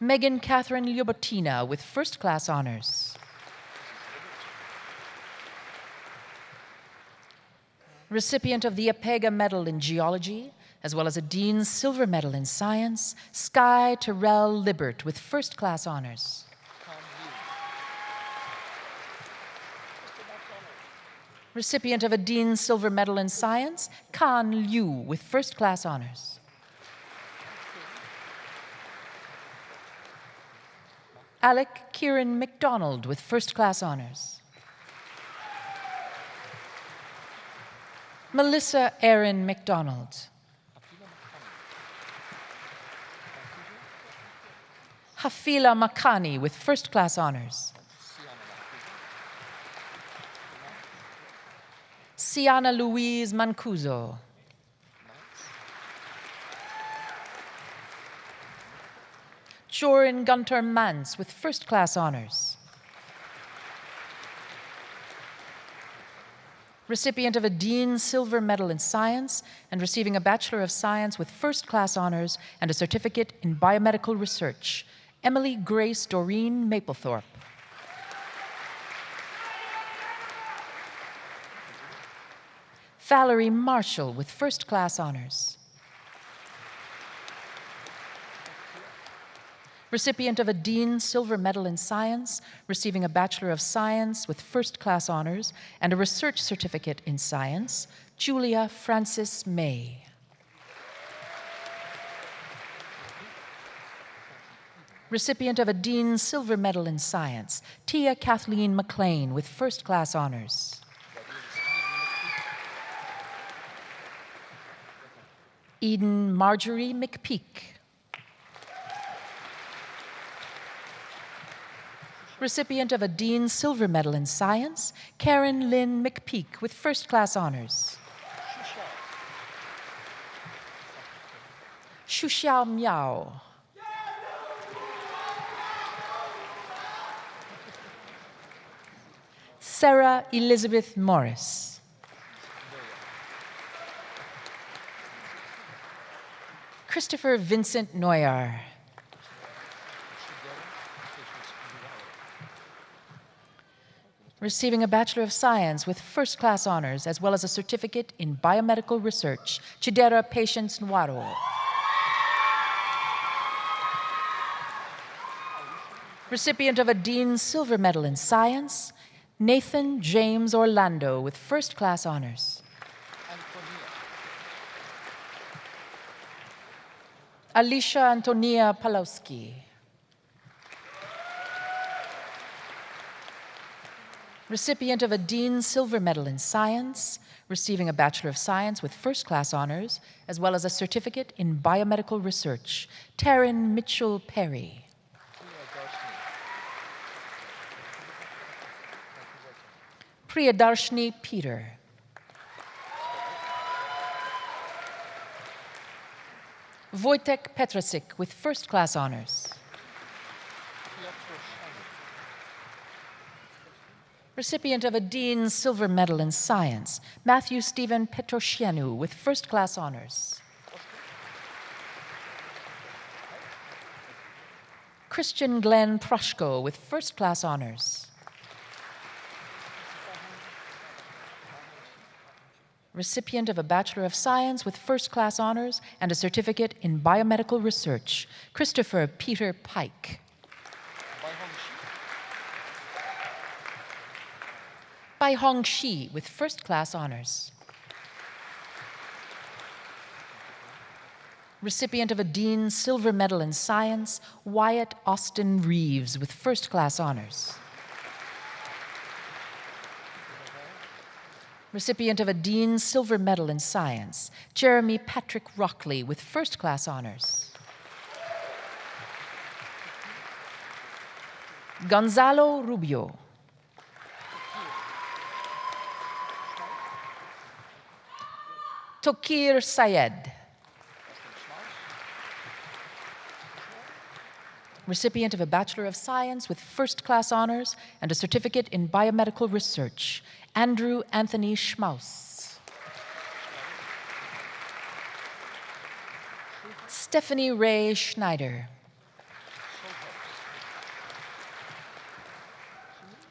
Megan Catherine Ljubotina with first-class honors. Recipient of the Apega Medal in Geology, as well as a Dean's Silver Medal in Science, Sky Terrell Libert with first-class honors. Recipient of a Dean's Silver Medal in Science, Kan Liu with first-class honors. Alec Kieran McDonald with first-class honors. Melissa Erin McDonald. Hafila Makani with first-class honors. Siana Louise Mancuso. Joran Gunter Mans with first-class honors. Recipient of a Dean Silver Medal in Science and receiving a Bachelor of Science with first-class honors and a certificate in biomedical research, Emily Grace Doreen Maplethorpe. Valerie Marshall with first-class honors. Recipient of a Dean Silver Medal in Science, receiving a Bachelor of Science with first-class honors and a research certificate in science, Julia Frances May. Recipient of a Dean Silver Medal in Science, Tia Kathleen McLean with first-class honors. Eden Marjorie McPeak. Recipient of a Dean Silver Medal in Science, Karen Lynn McPeak with first-class honors. Shuxiao Miao. Sarah Elizabeth Morris. Christopher Vincent Noyar. Receiving a Bachelor of Science with first-class honors as well as a certificate in biomedical research, Chidera Patience Nwaro. Recipient of a Dean Silver Medal in Science, Nathan James Orlando with first-class honors. Alicia Antonia Palowski. Recipient of a Dean Silver Medal in Science, receiving a Bachelor of Science with first-class honors, as well as a certificate in biomedical research, Taryn Mitchell Perry. Priyadarshini Peter. Wojtek Petrasik with first-class honors. Recipient of a Dean Silver Medal in Science, Matthew Stephen Petroshianu with first-class honors. Christian Glenn Proshko with first-class honors. Recipient of a Bachelor of Science with first-class honors and a certificate in biomedical research, Christopher Peter Pike. Bai Hong Shi with first-class honors. Recipient of a Dean Silver Medal in Science, Wyatt Austin Reeves with first-class honors. Recipient of a Dean Silver Medal in Science, Jeremy Patrick Rockley with first-class honors. Gonzalo Rubio. Tokir Sayed. Recipient of a Bachelor of Science with first-class honors and a certificate in biomedical research, Andrew Anthony Schmaus. Stephanie Ray Schneider.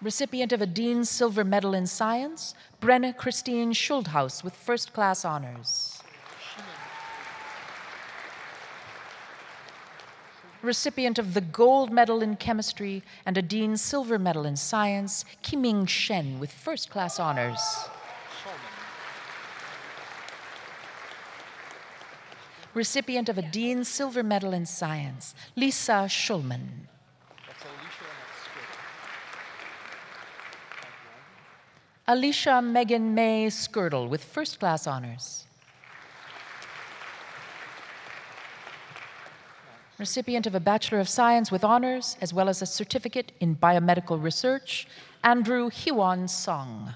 Recipient of a Dean Silver Medal in Science, Brenna Christine Schuldhaus with first-class honors. Recipient of the Gold Medal in Chemistry and a Dean Silver Medal in Science, Qiming Shen with first-class honors. Recipient of a Dean Silver Medal in Science, Lisa Schulman. Alicia Megan May Skirtle with first-class honors. Recipient of a Bachelor of Science with honors, as well as a certificate in biomedical research, Andrew Hiwan Song.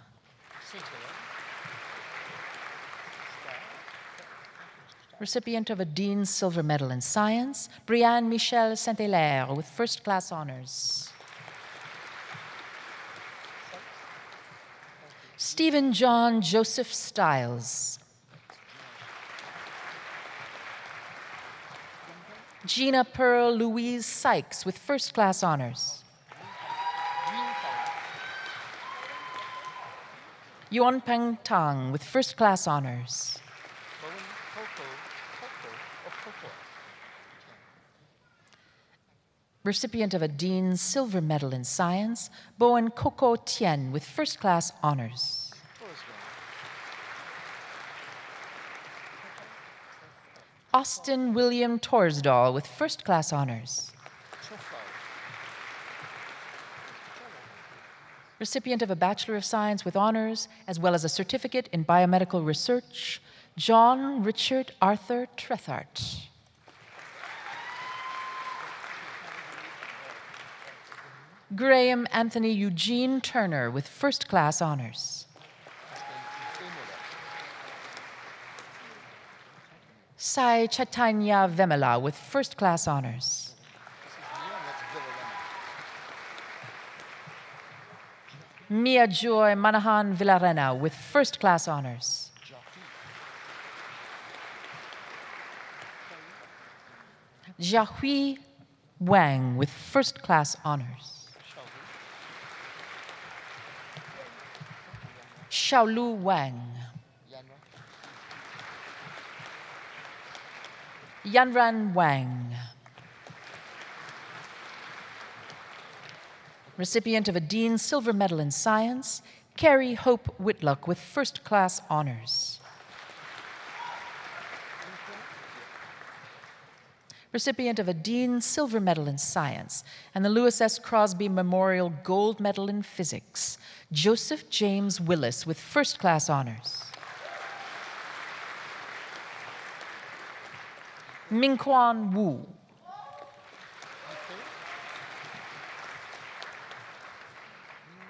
Recipient of a Dean's Silver Medal in Science, Brianne Michelle Saint-Hilaire with first-class honors. Stephen John Joseph Stiles. Gina Pearl Louise Sykes with first-class honors. Yuan Peng Tang with first-class honors. Recipient of a Dean's Silver Medal in Science, Bowen Coco Tien with first-class honors. Austin William Torsdahl with first-class honors. Recipient of a Bachelor of Science with honors, as well as a certificate in biomedical research, John Richard Arthur Trethart. Graham Anthony Eugene Turner with first-class honors. Sai Chaitanya Vemela with first-class honors. Mia Joy Manahan Villarena with first-class honors. Jiahui Wang with first-class honors. Xiaolu Wang. Yanran Wang. Recipient of a Dean's Silver Medal in Science, Carrie Hope Whitlock with first-class honors. Recipient of a Dean's Silver Medal in Science and the Lewis S. Crosby Memorial Gold Medal in Physics, Joseph James Willis with first-class honors. Mingquan Wu.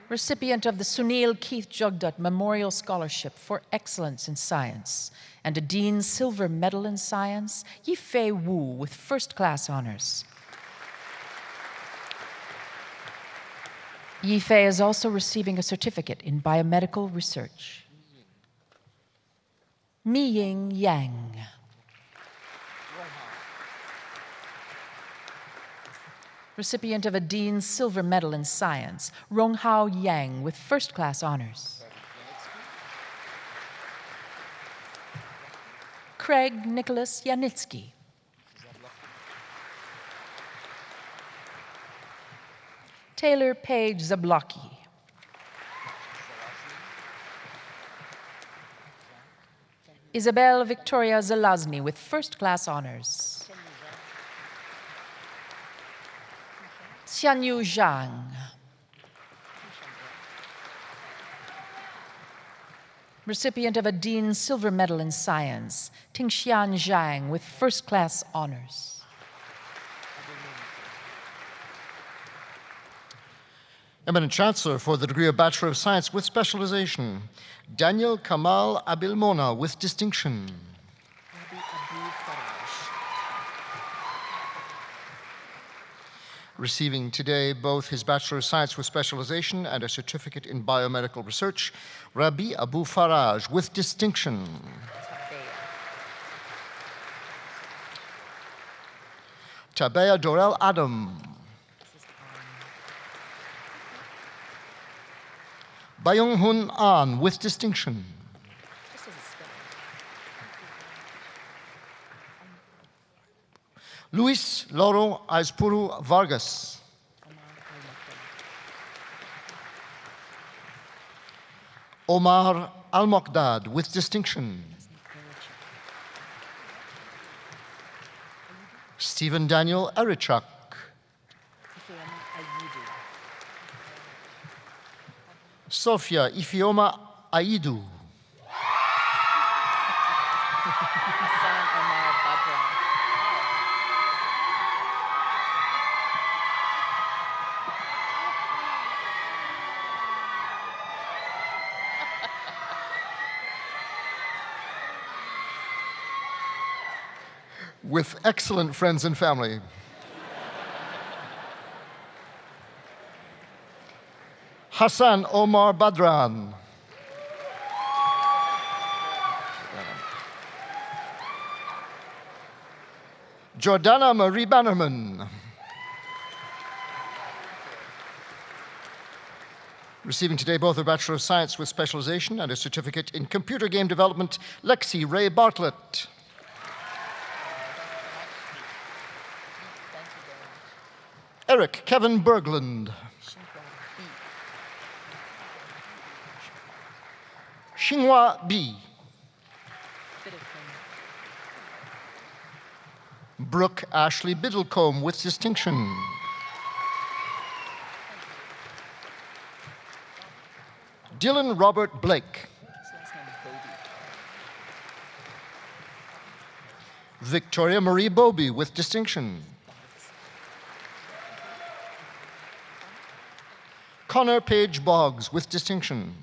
Recipient of the Sunil Keith Jagdat Memorial Scholarship for Excellence in Science and a Dean's Silver Medal in Science, Yifei Wu with first-class honors. Yifei is also receiving a certificate in biomedical research. Miying Yang. Recipient of a Dean's Silver Medal in Science, Ronghao Yang with first-class honors. Craig Nicholas Yanitsky. Taylor Page Zablocki. Isabel Victoria Zelazny with first-class honors. Xianyu Zhang. Recipient of a Dean's Silver Medal in Science, Tingxian Zhang with first-class honors. Eminent Chancellor for the degree of Bachelor of Science with specialization, Daniel Kamal Abilmona with distinction. Receiving today both his Bachelor of Science with specialization and a certificate in biomedical research, Rabi Abu Faraj with distinction. Tabea Dorel Adam. Bayong Hun An with distinction. Luis Loro Aispuru Vargas. Omar Al-Mokdad with distinction. Stephen Daniel Erichuk. Sofia Ifioma Aidu. Hassan Omar Badran. With excellent friends and family. Hassan Omar Badran. Jordana Marie Bannerman. Receiving today both a Bachelor of Science with specialization and a certificate in computer game development, Lexi Ray Bartlett. Eric Kevin Berglund. Xinhua B. Brooke Ashley Biddlecombe with distinction. Dylan Robert Blake. Victoria Marie Bobby with distinction. Connor Page Boggs with distinction.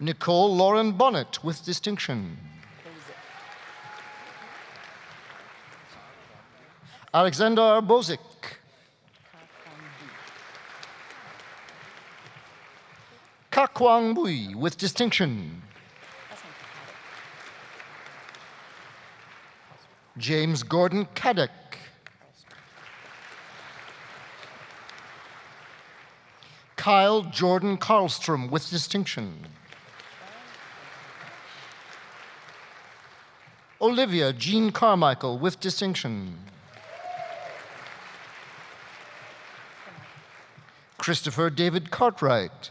Nicole Lauren Bonnet with distinction. Alexander Bozic. Kakwang Bui with distinction. James Gordon Caddick. Kyle Jordan Karlstrom with distinction. Olivia Jean Carmichael with distinction. Christopher David Cartwright.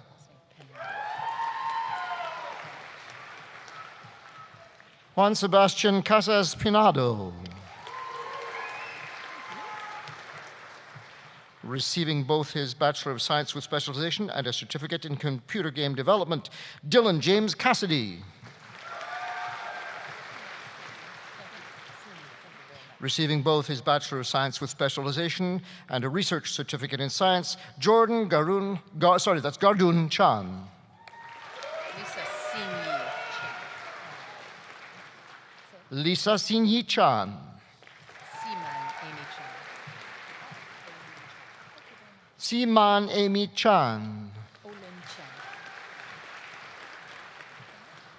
Juan Sebastian Casas Pinado. Receiving both his Bachelor of Science with specialization and a certificate in computer game development, Dylan James Cassidy. Receiving both his Bachelor of Science with specialization and a research certificate in science, Gardun Chan. Lisa Sinyi Chan. Siman Amy Chan.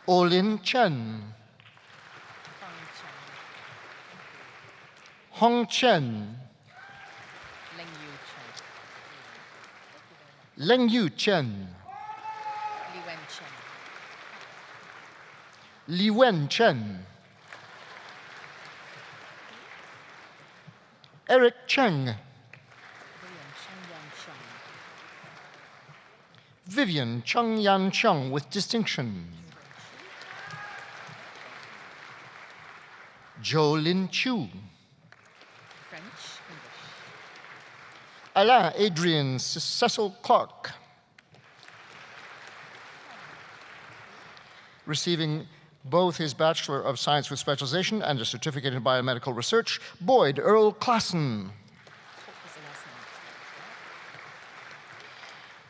Olin Chen. Hong Chen. Leng Yu Chen. Li Wen Chen. Eric Cheng. Vivian Chung Yan Chung with distinction. Jolin Chu. Alain Adrian Cecil Clark. Receiving both his Bachelor of Science with specialization and a certificate in biomedical research, Boyd Earl Klassen.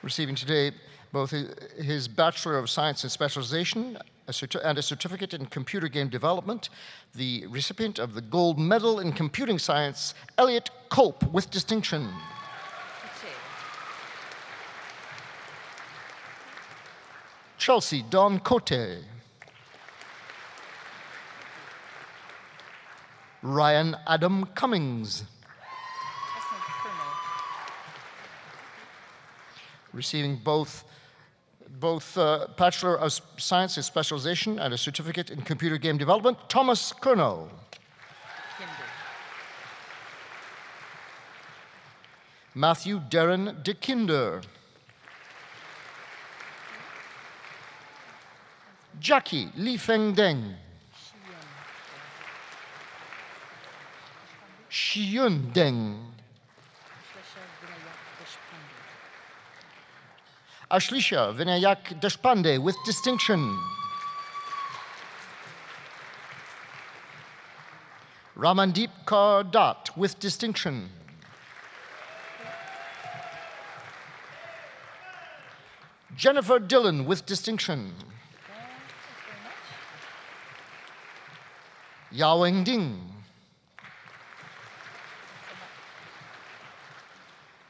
Receiving today both his Bachelor of Science in specialization and a certificate in computer game development, the recipient of the Gold Medal in Computing Science, Elliot Culp with distinction. Chelsea Don Cote. Ryan Adam Cummings. Receiving both Bachelor of Science in specialization and a certificate in computer game development, Thomas Kernow. Matthew Darren de Kinder. Jackie Li Feng Deng. Xiyun Deng. Ashlisha Vinayak Deshpande with distinction. Ramandeep Kaur Dutt with distinction. Jennifer Dillon with distinction. Yao Ding.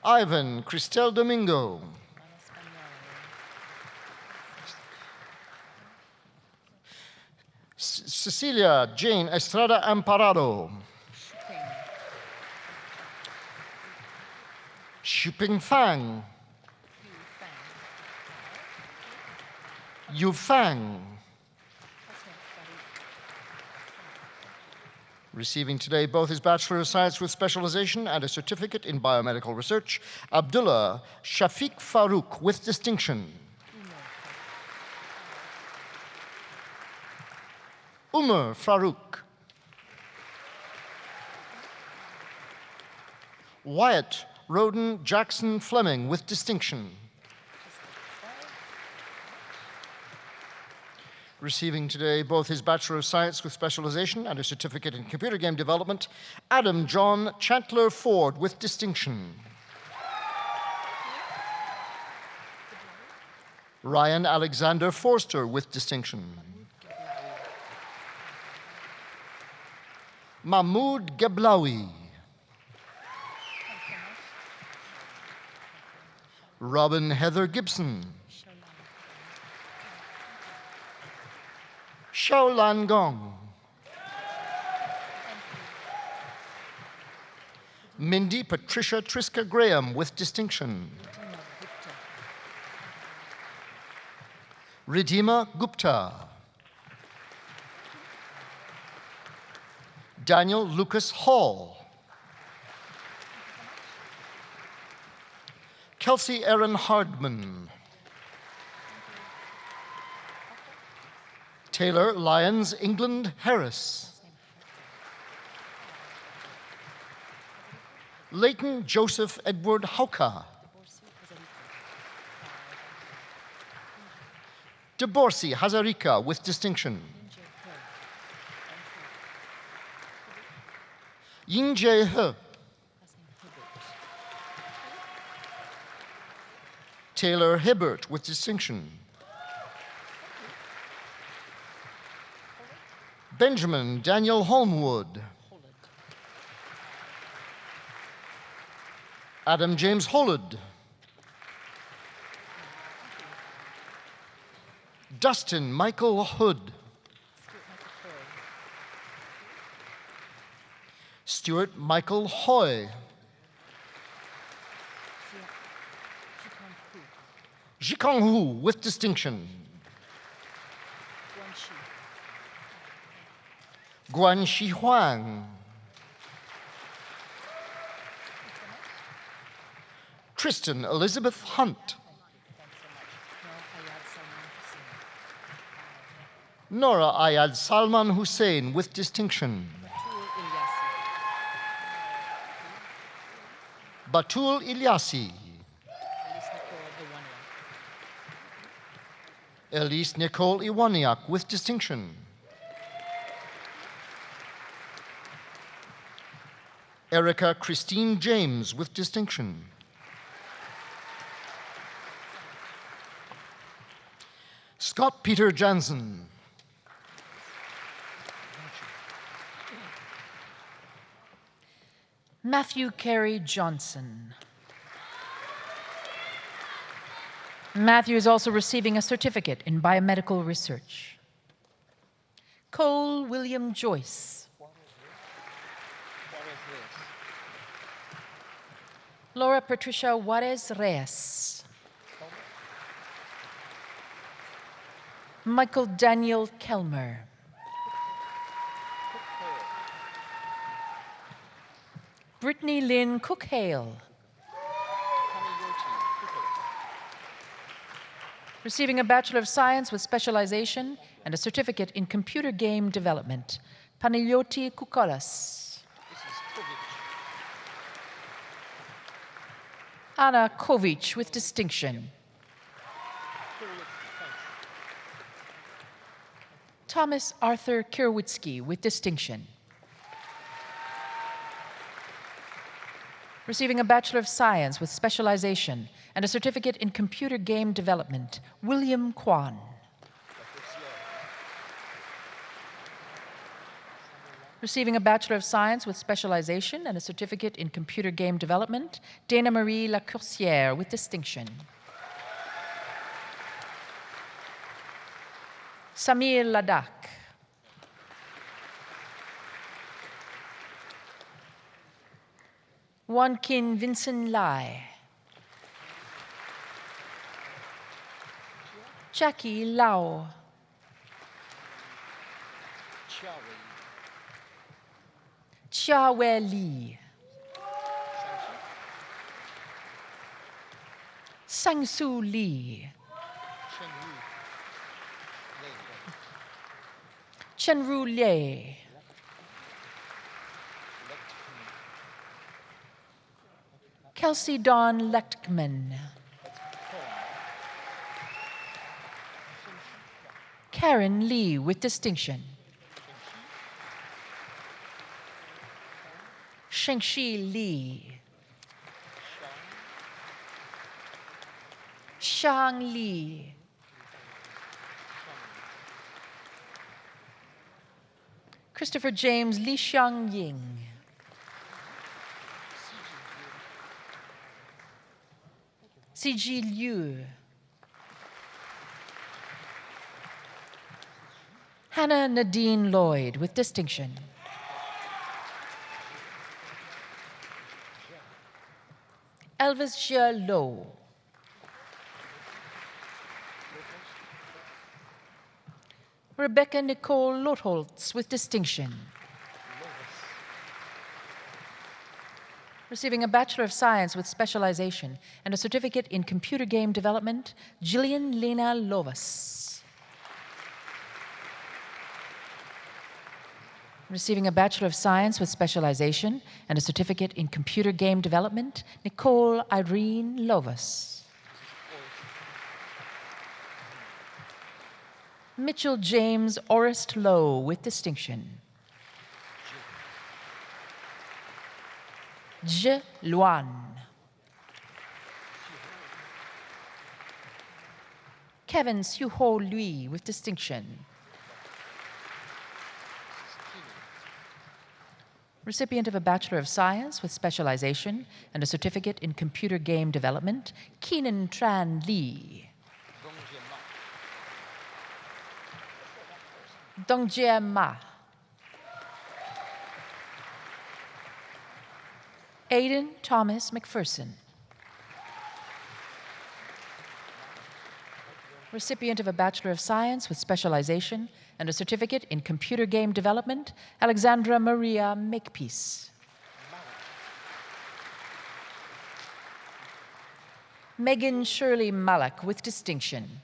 Ivan Cristel Domingo. Cecilia Jane Estrada Amparado. Xuping Fang. Yu Fang. Receiving today both his Bachelor of Science with Specialization and a certificate in Biomedical Research, Abdullah Shafiq Farouk with distinction. Umar Farouk. Wyatt Roden Jackson Fleming with distinction. Receiving today both his Bachelor of Science with Specialization and a certificate in Computer Game Development, Adam John Chandler Ford with distinction. Ryan Alexander Forster with distinction. Mahmoud Geblawi. Robin Heather Gibson. Xiaolan Gong. Mindy Patricia Triska Graham with distinction. Ridhima Gupta. Daniel Lucas Hall. Kelsey Erin Hardman. Taylor Lyons England Harris. Leighton Joseph Edward Hauka. Deborsi Hazarika with distinction. Ying Jae He. Taylor Hibbert with distinction. Benjamin Daniel Holmwood. Adam James Hollid. Dustin Michael Hood. Stuart Michael Hoy. Jikong Hu with distinction. Guan Shi Huang. Tristan Elizabeth Hunt. Nora Ayad Salman Hussein with distinction. Batul Ilyasi. Elise Nicole Iwaniak with distinction. Erica Christine James with distinction. Scott Peter Jansen. Matthew Carey Johnson. Matthew is also receiving a certificate in biomedical research. Cole William Joyce. Laura Patricia Juarez Reyes. Michael Daniel Kelmer. Brittany Lynn Cookhale. Receiving a Bachelor of Science with Specialization and a certificate in Computer Game Development, Panayoti Kukolas. Anna Kovic with distinction. Thomas Arthur Kierwitzki with distinction. Receiving a Bachelor of Science with specialization and a certificate in computer game development, William Kwan. Receiving a Bachelor of Science with specialization and a certificate in computer game development, Dana Marie Lacourcière with distinction. Samir Ladak. Wan Kin Vincent Lai. Jackie Lau. Chia Wei Li. Sang Soo Lee. Chenru Lie. Kelsey Dawn Lechtman. Karen Lee with distinction. Shengxi Li. Shang Li. Christopher James Li Xiang Ying. Siji Liu. Hannah Nadine Lloyd with distinction. Elvis Jia Lo. Rebecca Nicole Lotholtz with distinction. Receiving a Bachelor of Science with specialization and a certificate in computer game development, Jillian Lena Lovas. Receiving a Bachelor of Science with specialization and a certificate in computer game development, Nicole Irene Lovas. Mitchell James Orest Lowe with distinction. Zhe Luan. Kevin Suho Lui with distinction. Recipient of a Bachelor of Science with specialization and a certificate in computer game development, Keenan Tran Lee. Dongjie Ma. Aidan Thomas McPherson. Recipient of a Bachelor of Science with specialization and a certificate in computer game development, Alexandra Maria Makepeace. Megan Shirley Malak with distinction.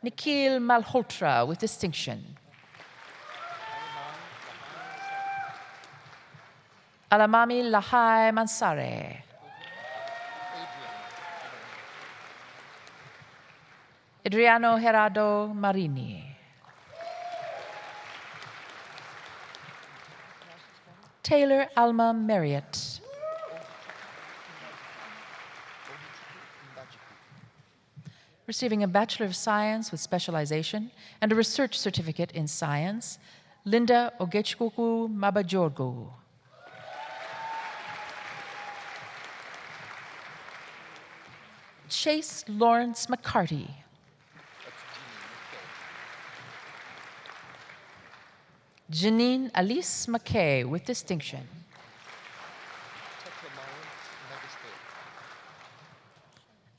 Nikhil Malhotra with distinction. Alamami Lahai Mansare. Adriano Gerardo Marini. Taylor Alma Marriott. Receiving a Bachelor of Science with specialization and a research certificate in science, Linda Ogechukwu Mabajorgo. Chase Lawrence McCarty. Janine Alice McKay with distinction.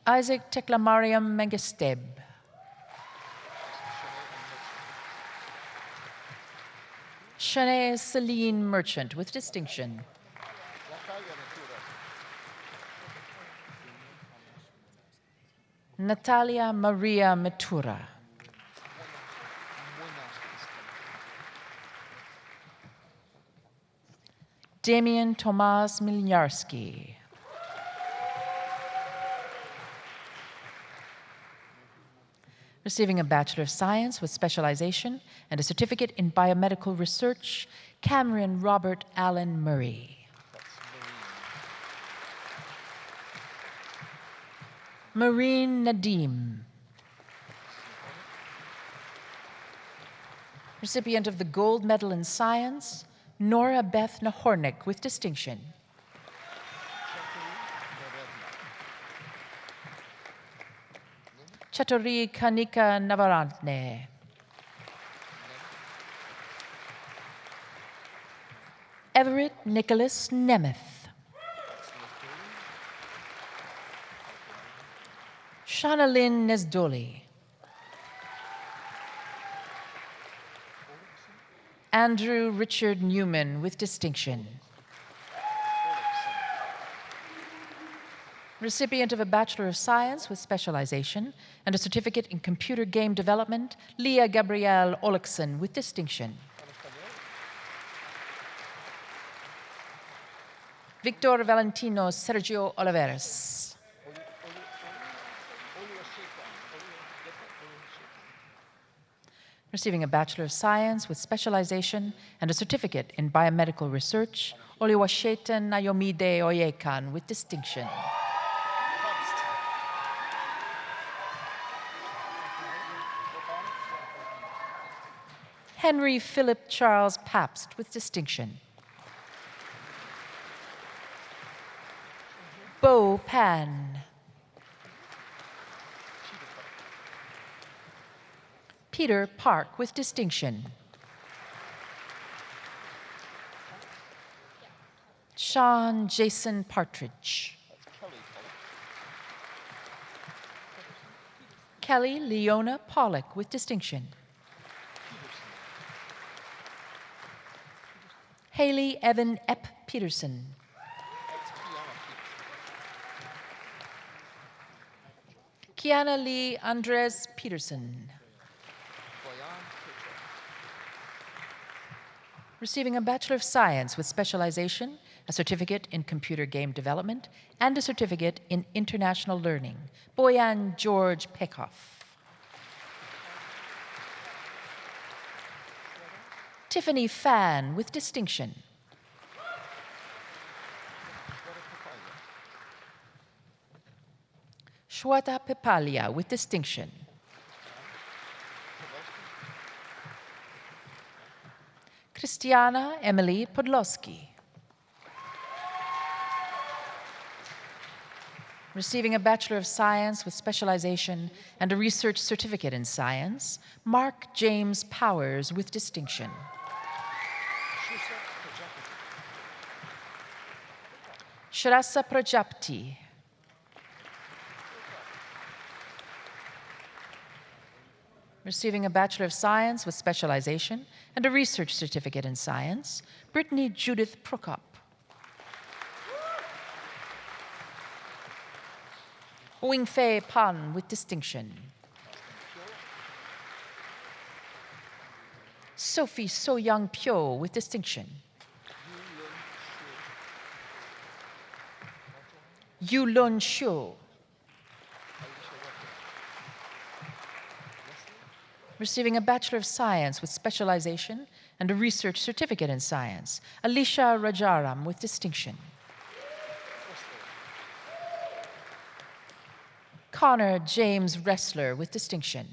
Isaac Teklamariam Mengesteb. Shanae Celine Merchant with distinction. Natalia Maria Matura. Damian Tomas Milnarski. Receiving a Bachelor of Science with specialization and a certificate in biomedical research, Cameron Robert Allen Murray. Marine Nadim. Recipient of the Gold Medal in Science, Nora Beth Nahornik with distinction. Chatori Kanika Navarantne. Everett Nicholas Nemeth. Shanalyn Nesdoli. Andrew Richard Newman with distinction. Recipient of a Bachelor of Science with specialization and a certificate in computer game development, Leah Gabrielle Olekson with distinction. Victor Valentino Sergio Oliveras. Receiving a Bachelor of Science with specialization and a certificate in biomedical research, Oluwasetan Ayomide Oyekan with distinction. Henry Philip Charles Pabst with distinction. Bo Pan. Peter Park with distinction. Sean Jason Partridge. Kelly Leona Pollock with distinction. Haley Evan Epp Peterson. Kiana Lee Andres Peterson. Receiving a Bachelor of Science with specialization, a certificate in computer game development, and a certificate in international learning, Boyan George Pekoff. Tiffany Fan with distinction. Shweta Pepalia with distinction. Christiana Emily Podlosky. Receiving a Bachelor of Science with specialization and a research certificate in science, Mark James Powers with distinction. Shrasa Prajapti. Receiving a Bachelor of Science with specialization and a research certificate in science, Brittany Judith Prokop. Wingfei Pan with distinction. Sophie So-Young Pyo with distinction. Yu Lun Shu. Receiving a Bachelor of Science with specialization and a research certificate in science, Alicia Rajaram with distinction. Connor James Ressler with distinction.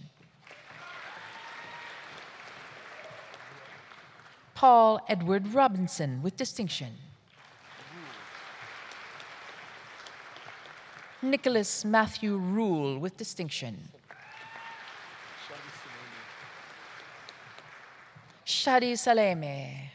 Paul Edward Robinson with distinction. Nicholas Matthew Rule with distinction. Shadi Saleme.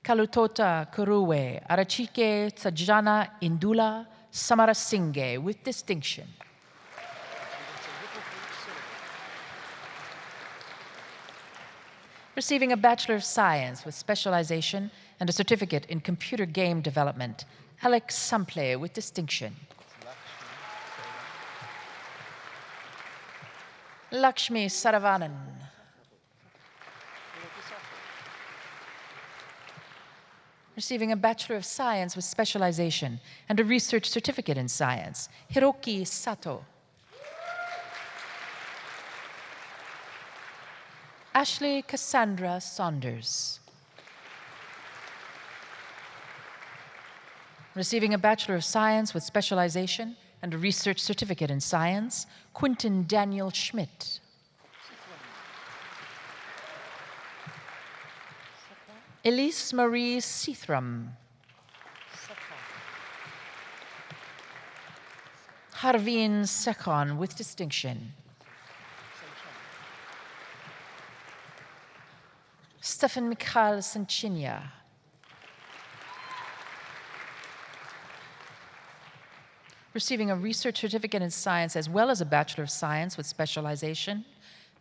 Kalutota Kuruwe, Arachike Tsajana Indula Samarasinge with distinction. Receiving a Bachelor of Science with specialization and a certificate in computer game development, Alex Sample with distinction. Lakshmi Saravanan. Receiving a Bachelor of Science with specialization and a research certificate in science, Hiroki Sato. Ashley Cassandra Saunders. Receiving a Bachelor of Science with specialization and a research certificate in science, Quentin Daniel Schmidt. Elise Marie Seathram. Harveen Sekon with distinction. Stefan Mikhail Sanchinia. Receiving a research certificate in science as well as a Bachelor of Science with specialization,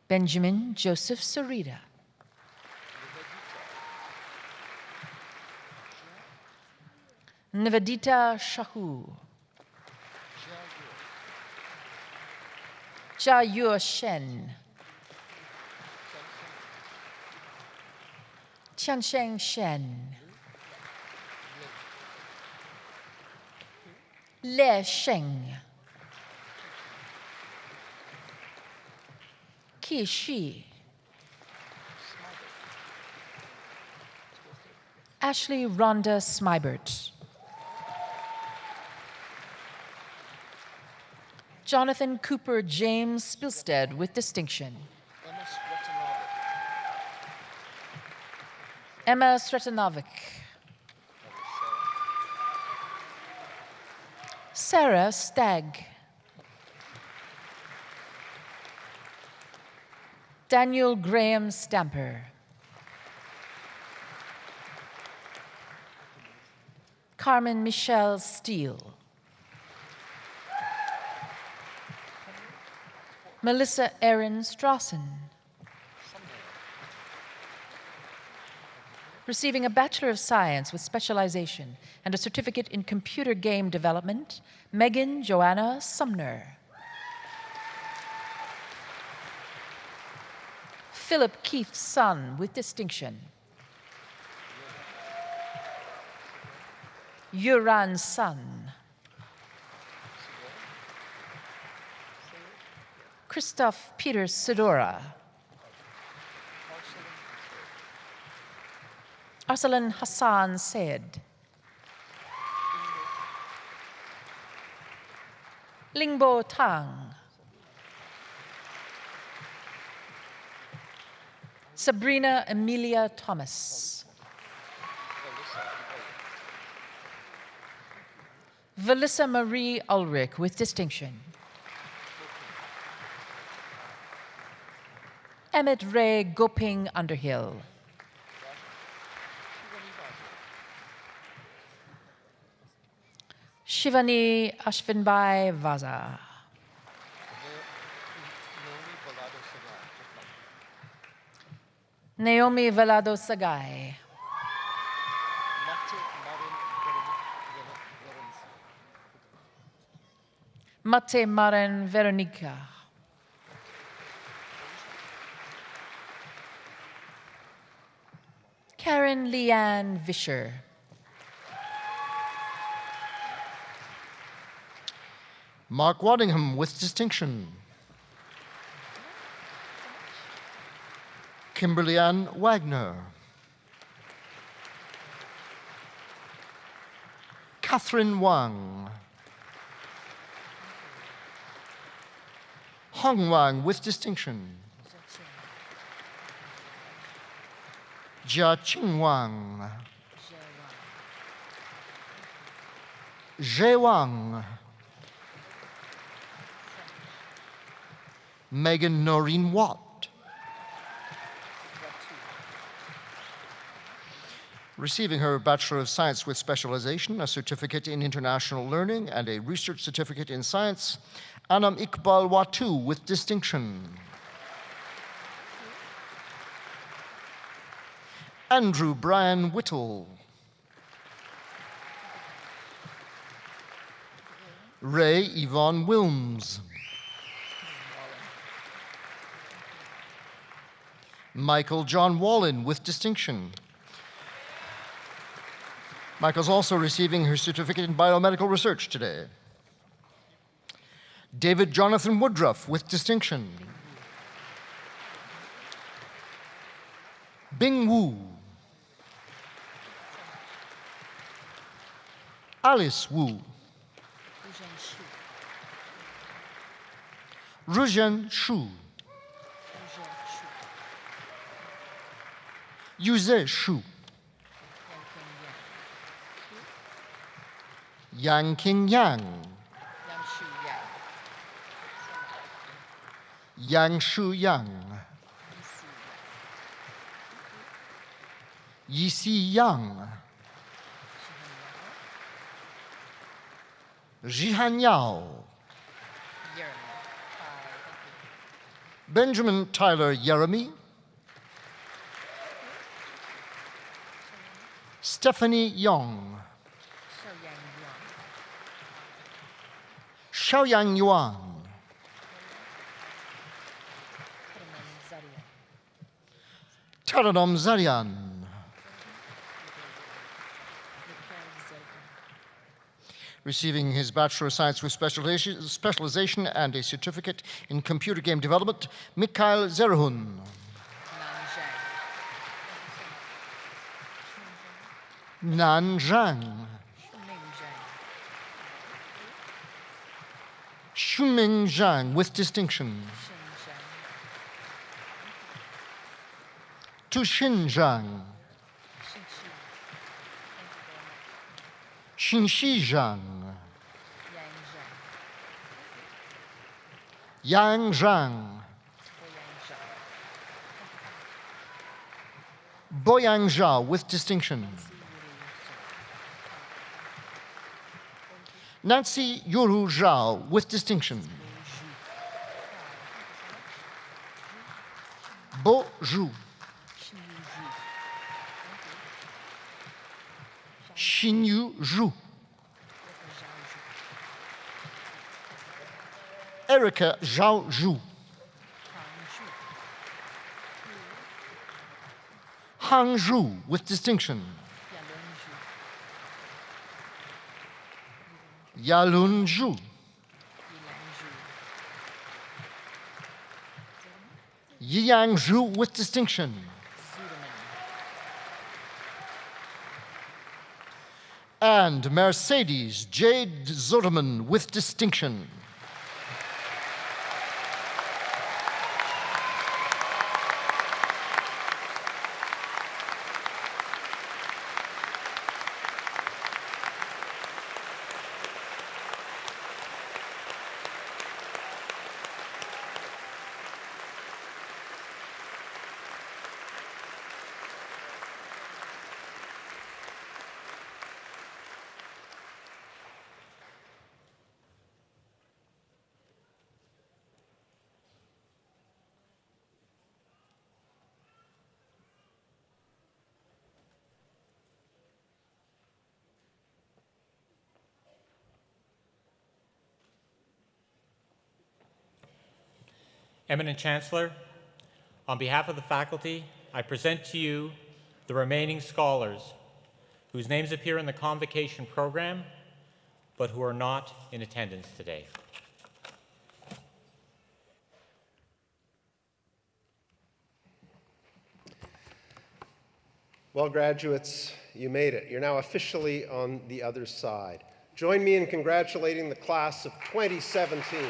Benjamin Joseph Sarita. Nivedita Shahu. Jia Yuo Shen. Tiansheng Shen. Le Sheng. Qi Shi. Ashley Rhonda Smybert. Jonathan Cooper James Spilstead with distinction. Emma Sretanovic. Sarah Stagg. Daniel Graham Stamper. Carmen Michelle Steele. Melissa Erin Strawson. Receiving a Bachelor of Science with specialization and a certificate in computer game development, Megan Joanna Sumner. Philip Keith Sun with distinction. Yuran Sun. Christoph Peter Sidora. Arsalan Hassan Said. Lingbo Tang. Sabrina Emilia Thomas. Valissa Marie Ulrich with distinction. Emmett Ray Goping Underhill. Shivani Ashvinbai Vaza. Naomi Velado Sagai. Mate Maren Veronica. Karen Leanne Vischer. Mark Waddingham with distinction. Kimberly Ann Wagner. Catherine Wang. Hong Wang with distinction. Jia Qing Wang. Zhe Wang. Megan Noreen Watt. Receiving her Bachelor of Science with specialization, a certificate in international learning, and a research certificate in science, Anam Iqbal Watu with distinction. Andrew Brian Whittle. Ray Yvonne Wilms. Michael John Wallen with distinction. Michael's also receiving her certificate in biomedical research today. David Jonathan Woodruff with distinction. Bing Wu. Alice Wu. Ruzhen Shu. Yuze Shu. Yang King Yang. Yang Shu Yang. Yixi Yang. Jihan Yao. Benjamin Tyler Yeremy. Stephanie Yong. Xiaoyang Yuan. Taradom Zarian. Receiving his Bachelor of Science with Specialization and a certificate in Computer Game Development, Mikhail Zerhun. Nan Zhang. Xuming Zhang with distinction. Tuxin Zhang. Xinxi Zhang. Yang Zhang. Boyang Zhao with distinction. Nancy Yuru Zhao with distinction. Bo Zhu. Xinyu Zhu. Erica Zhao Zhu. Hang Zhu with distinction. Yalun Zhu. Yiyang Zhu with distinction. And Mercedes Jade Zoderman with distinction. Eminent Chancellor, on behalf of the faculty, I present to you the remaining scholars whose names appear in the Convocation program, but who are not in attendance today. Well, graduates, you made it. You're now officially on the other side. Join me in congratulating the class of 2017.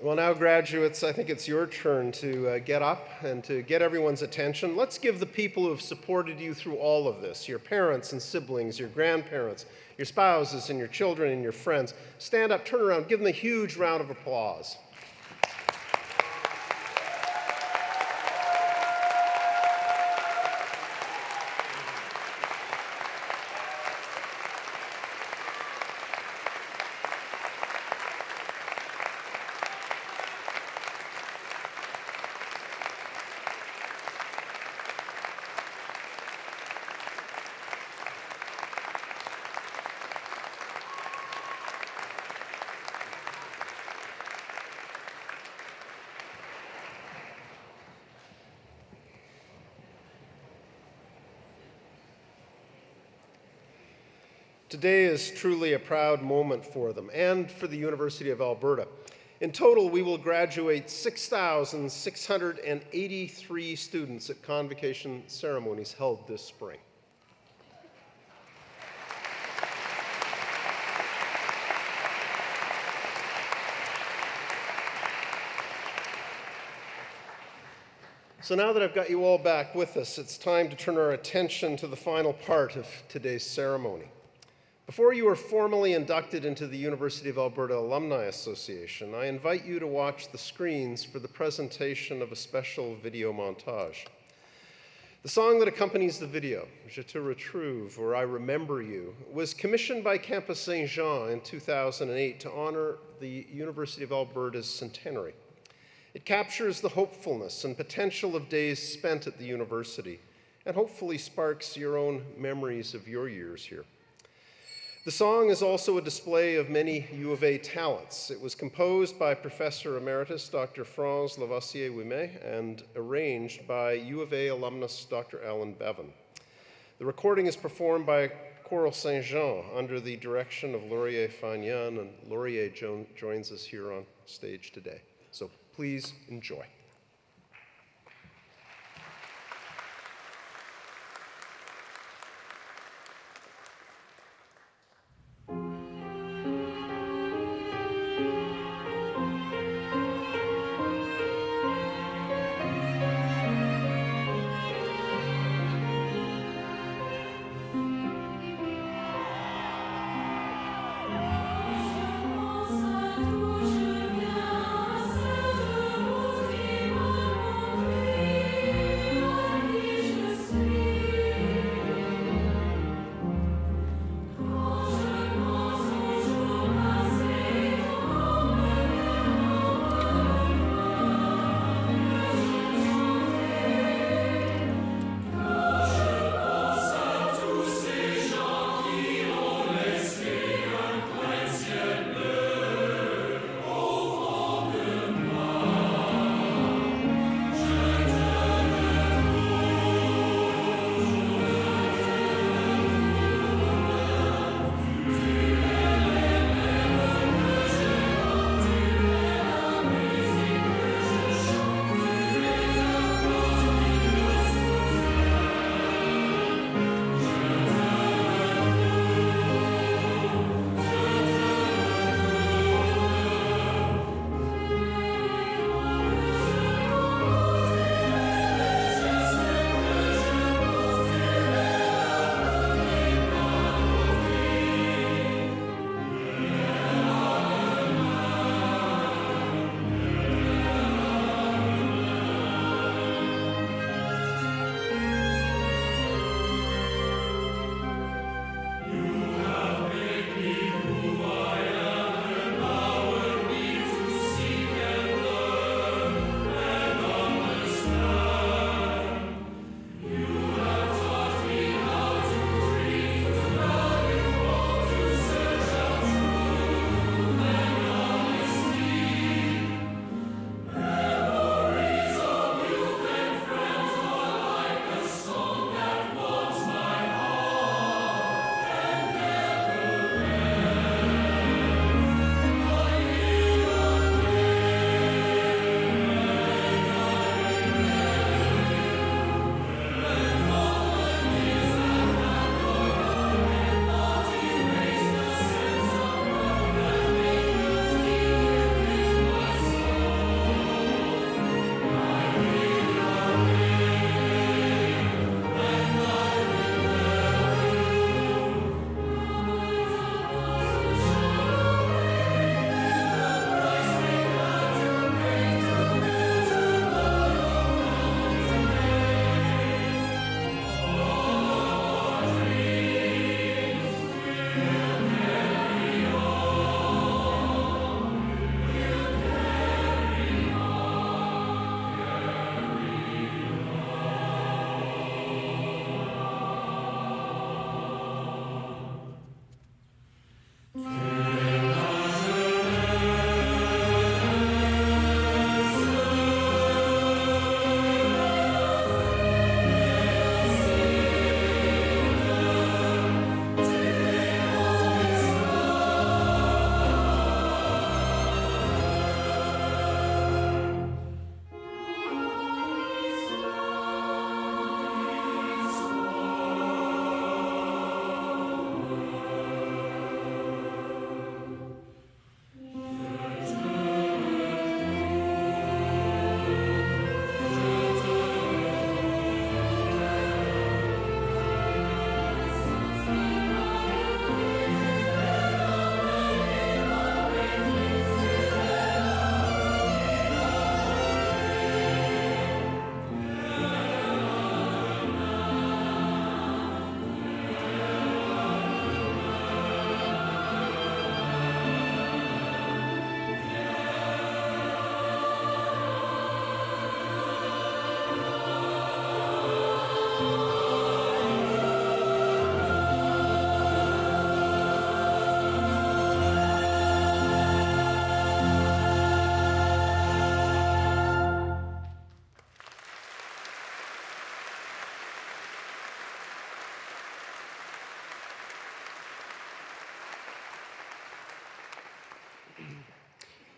Well, now, graduates, I think it's your turn to get up and to get everyone's attention. Let's give the people who have supported you through all of this, your parents and siblings, your grandparents, your spouses and your children and your friends. Stand up, turn around, give them a huge round of applause. Today is truly a proud moment for them and for the University of Alberta. In total, we will graduate 6,683 students at convocation ceremonies held this spring. So now that I've got you all back with us, it's time to turn our attention to the final part of today's ceremony. Before you are formally inducted into the University of Alberta Alumni Association, I invite you to watch the screens for the presentation of a special video montage. The song that accompanies the video, Je te retrouve, or I Remember You, was commissioned by Campus Saint-Jean in 2008 to honor the University of Alberta's centenary. It captures the hopefulness and potential of days spent at the university, and hopefully sparks your own memories of your years here. The song is also a display of many U of A talents. It was composed by Professor Emeritus Dr. Franz Lavoisier-Ouimet and arranged by U of A alumnus Dr. Alan Bevan. The recording is performed by Choral Saint-Jean under the direction of Laurier Fagnan, and Laurier joins us here on stage today. So please enjoy. Je pense à tout, je viens, c'est de vous dire.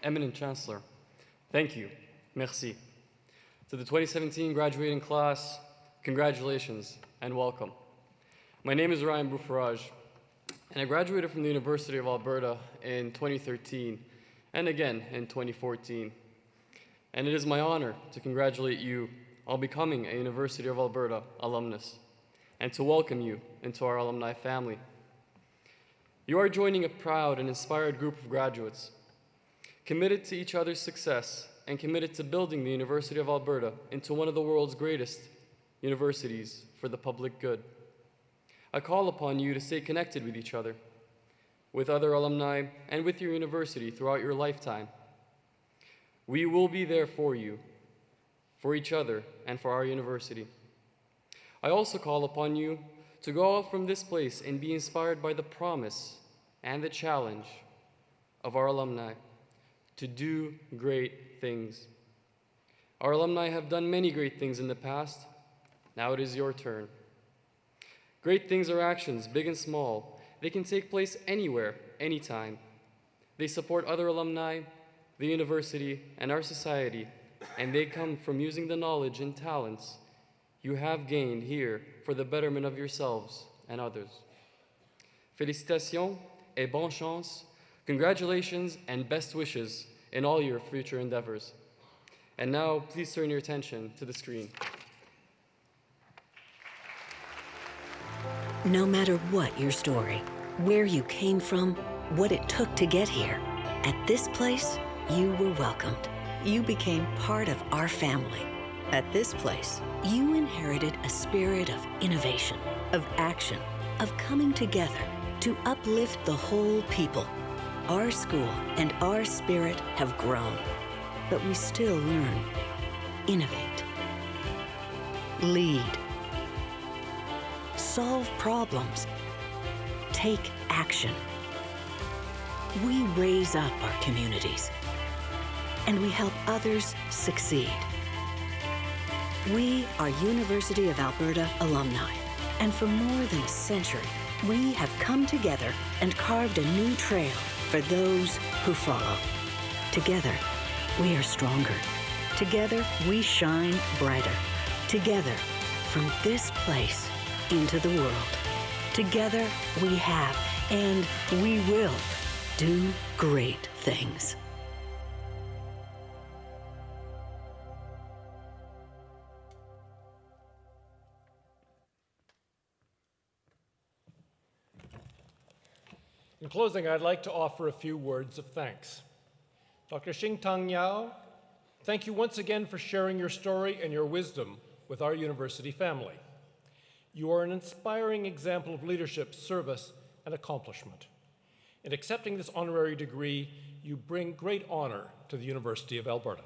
Eminent Chancellor, thank you, merci. To the 2017 graduating class, congratulations and welcome. My name is Ryan Boufarage, and I graduated from the University of Alberta in 2013 and again in 2014. And it is my honor to congratulate you on becoming a University of Alberta alumnus and to welcome you into our alumni family. You are joining a proud and inspired group of graduates, committed to each other's success and committed to building the University of Alberta into one of the world's greatest universities for the public good. I call upon you to stay connected with each other, with other alumni, and with your university throughout your lifetime. We will be there for you, for each other, and for our university. I also call upon you to go out from this place and be inspired by the promise and the challenge of our alumni to do great things. Our alumni have done many great things in the past. Now it is your turn. Great things are actions, big and small. They can take place anywhere, anytime. They support other alumni, the university, and our society, and they come from using the knowledge and talents you have gained here for the betterment of yourselves and others. Félicitations et bonne chance. Congratulations and best wishes in all your future endeavors. And now, please turn your attention to the screen. No matter what your story, where you came from, what it took to get here, at this place, you were welcomed. You became part of our family. At this place, you inherited a spirit of innovation, of action, of coming together to uplift the whole people. Our school and our spirit have grown, but we still learn, innovate, lead, solve problems, take action. We raise up our communities, and we help others succeed. We are University of Alberta alumni, and for more than a century, we have come together and carved a new trail for those who follow. Together, we are stronger. Together, we shine brighter. Together, from this place into the world. Together, we have and we will do great things. In closing, I'd like to offer a few words of thanks. Dr. Xingtang Yao, thank you once again for sharing your story and your wisdom with our university family. You are an inspiring example of leadership, service, and accomplishment. In accepting this honorary degree, you bring great honor to the University of Alberta.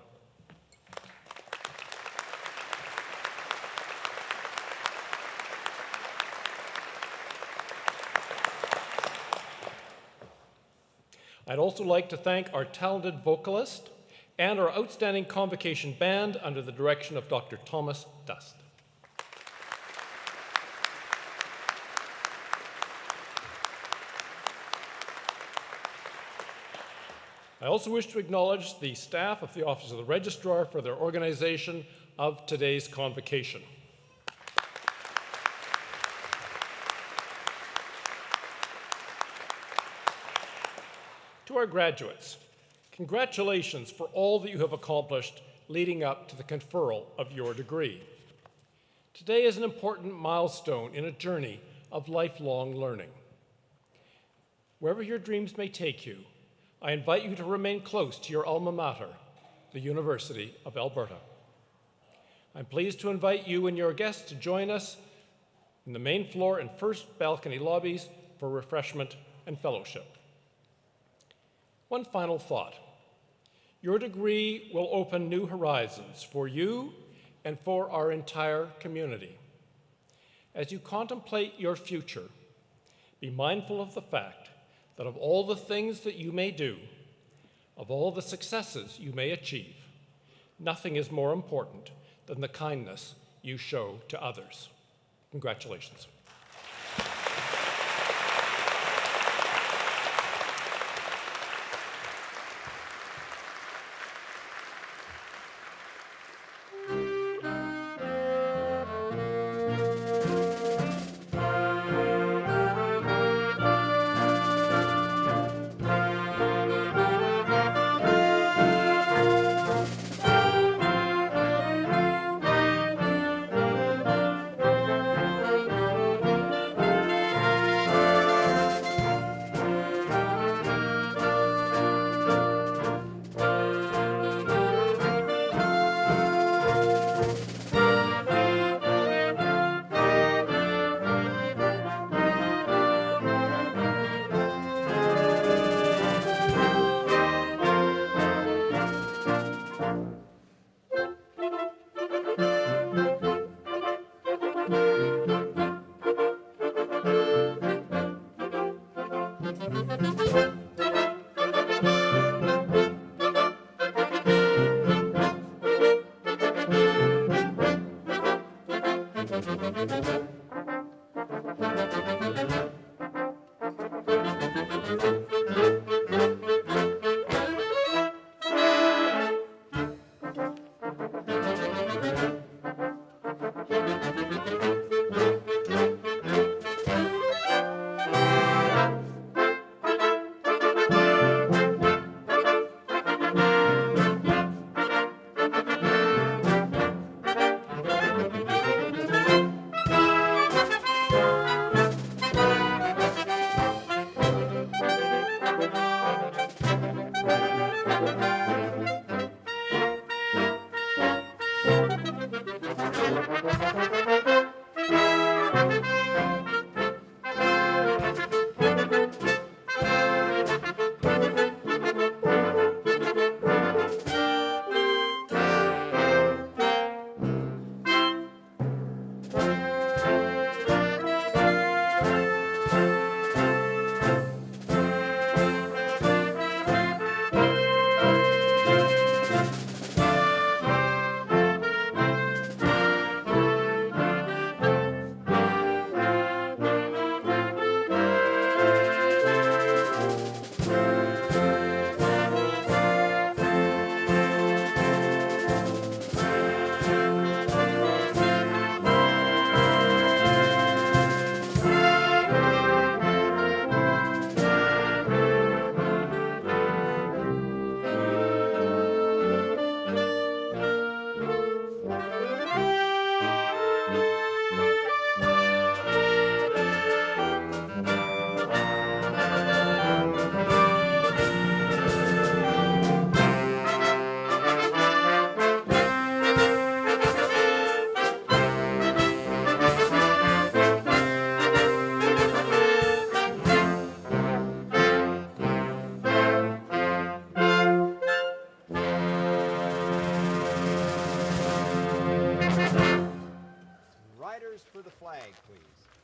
I'd also like to thank our talented vocalist and our outstanding Convocation band under the direction of Dr. Thomas Dust. I also wish to acknowledge the staff of the Office of the Registrar for their organization of today's Convocation. To our graduates, congratulations for all that you have accomplished leading up to the conferral of your degree. Today is an important milestone in a journey of lifelong learning. Wherever your dreams may take you, I invite you to remain close to your alma mater, the University of Alberta. I'm pleased to invite you and your guests to join us in the main floor and first balcony lobbies for refreshment and fellowship. One final thought. Your degree will open new horizons for you and for our entire community. As you contemplate your future, be mindful of the fact that of all the things that you may do, of all the successes you may achieve, nothing is more important than the kindness you show to others. Congratulations. Honors for the flag, please.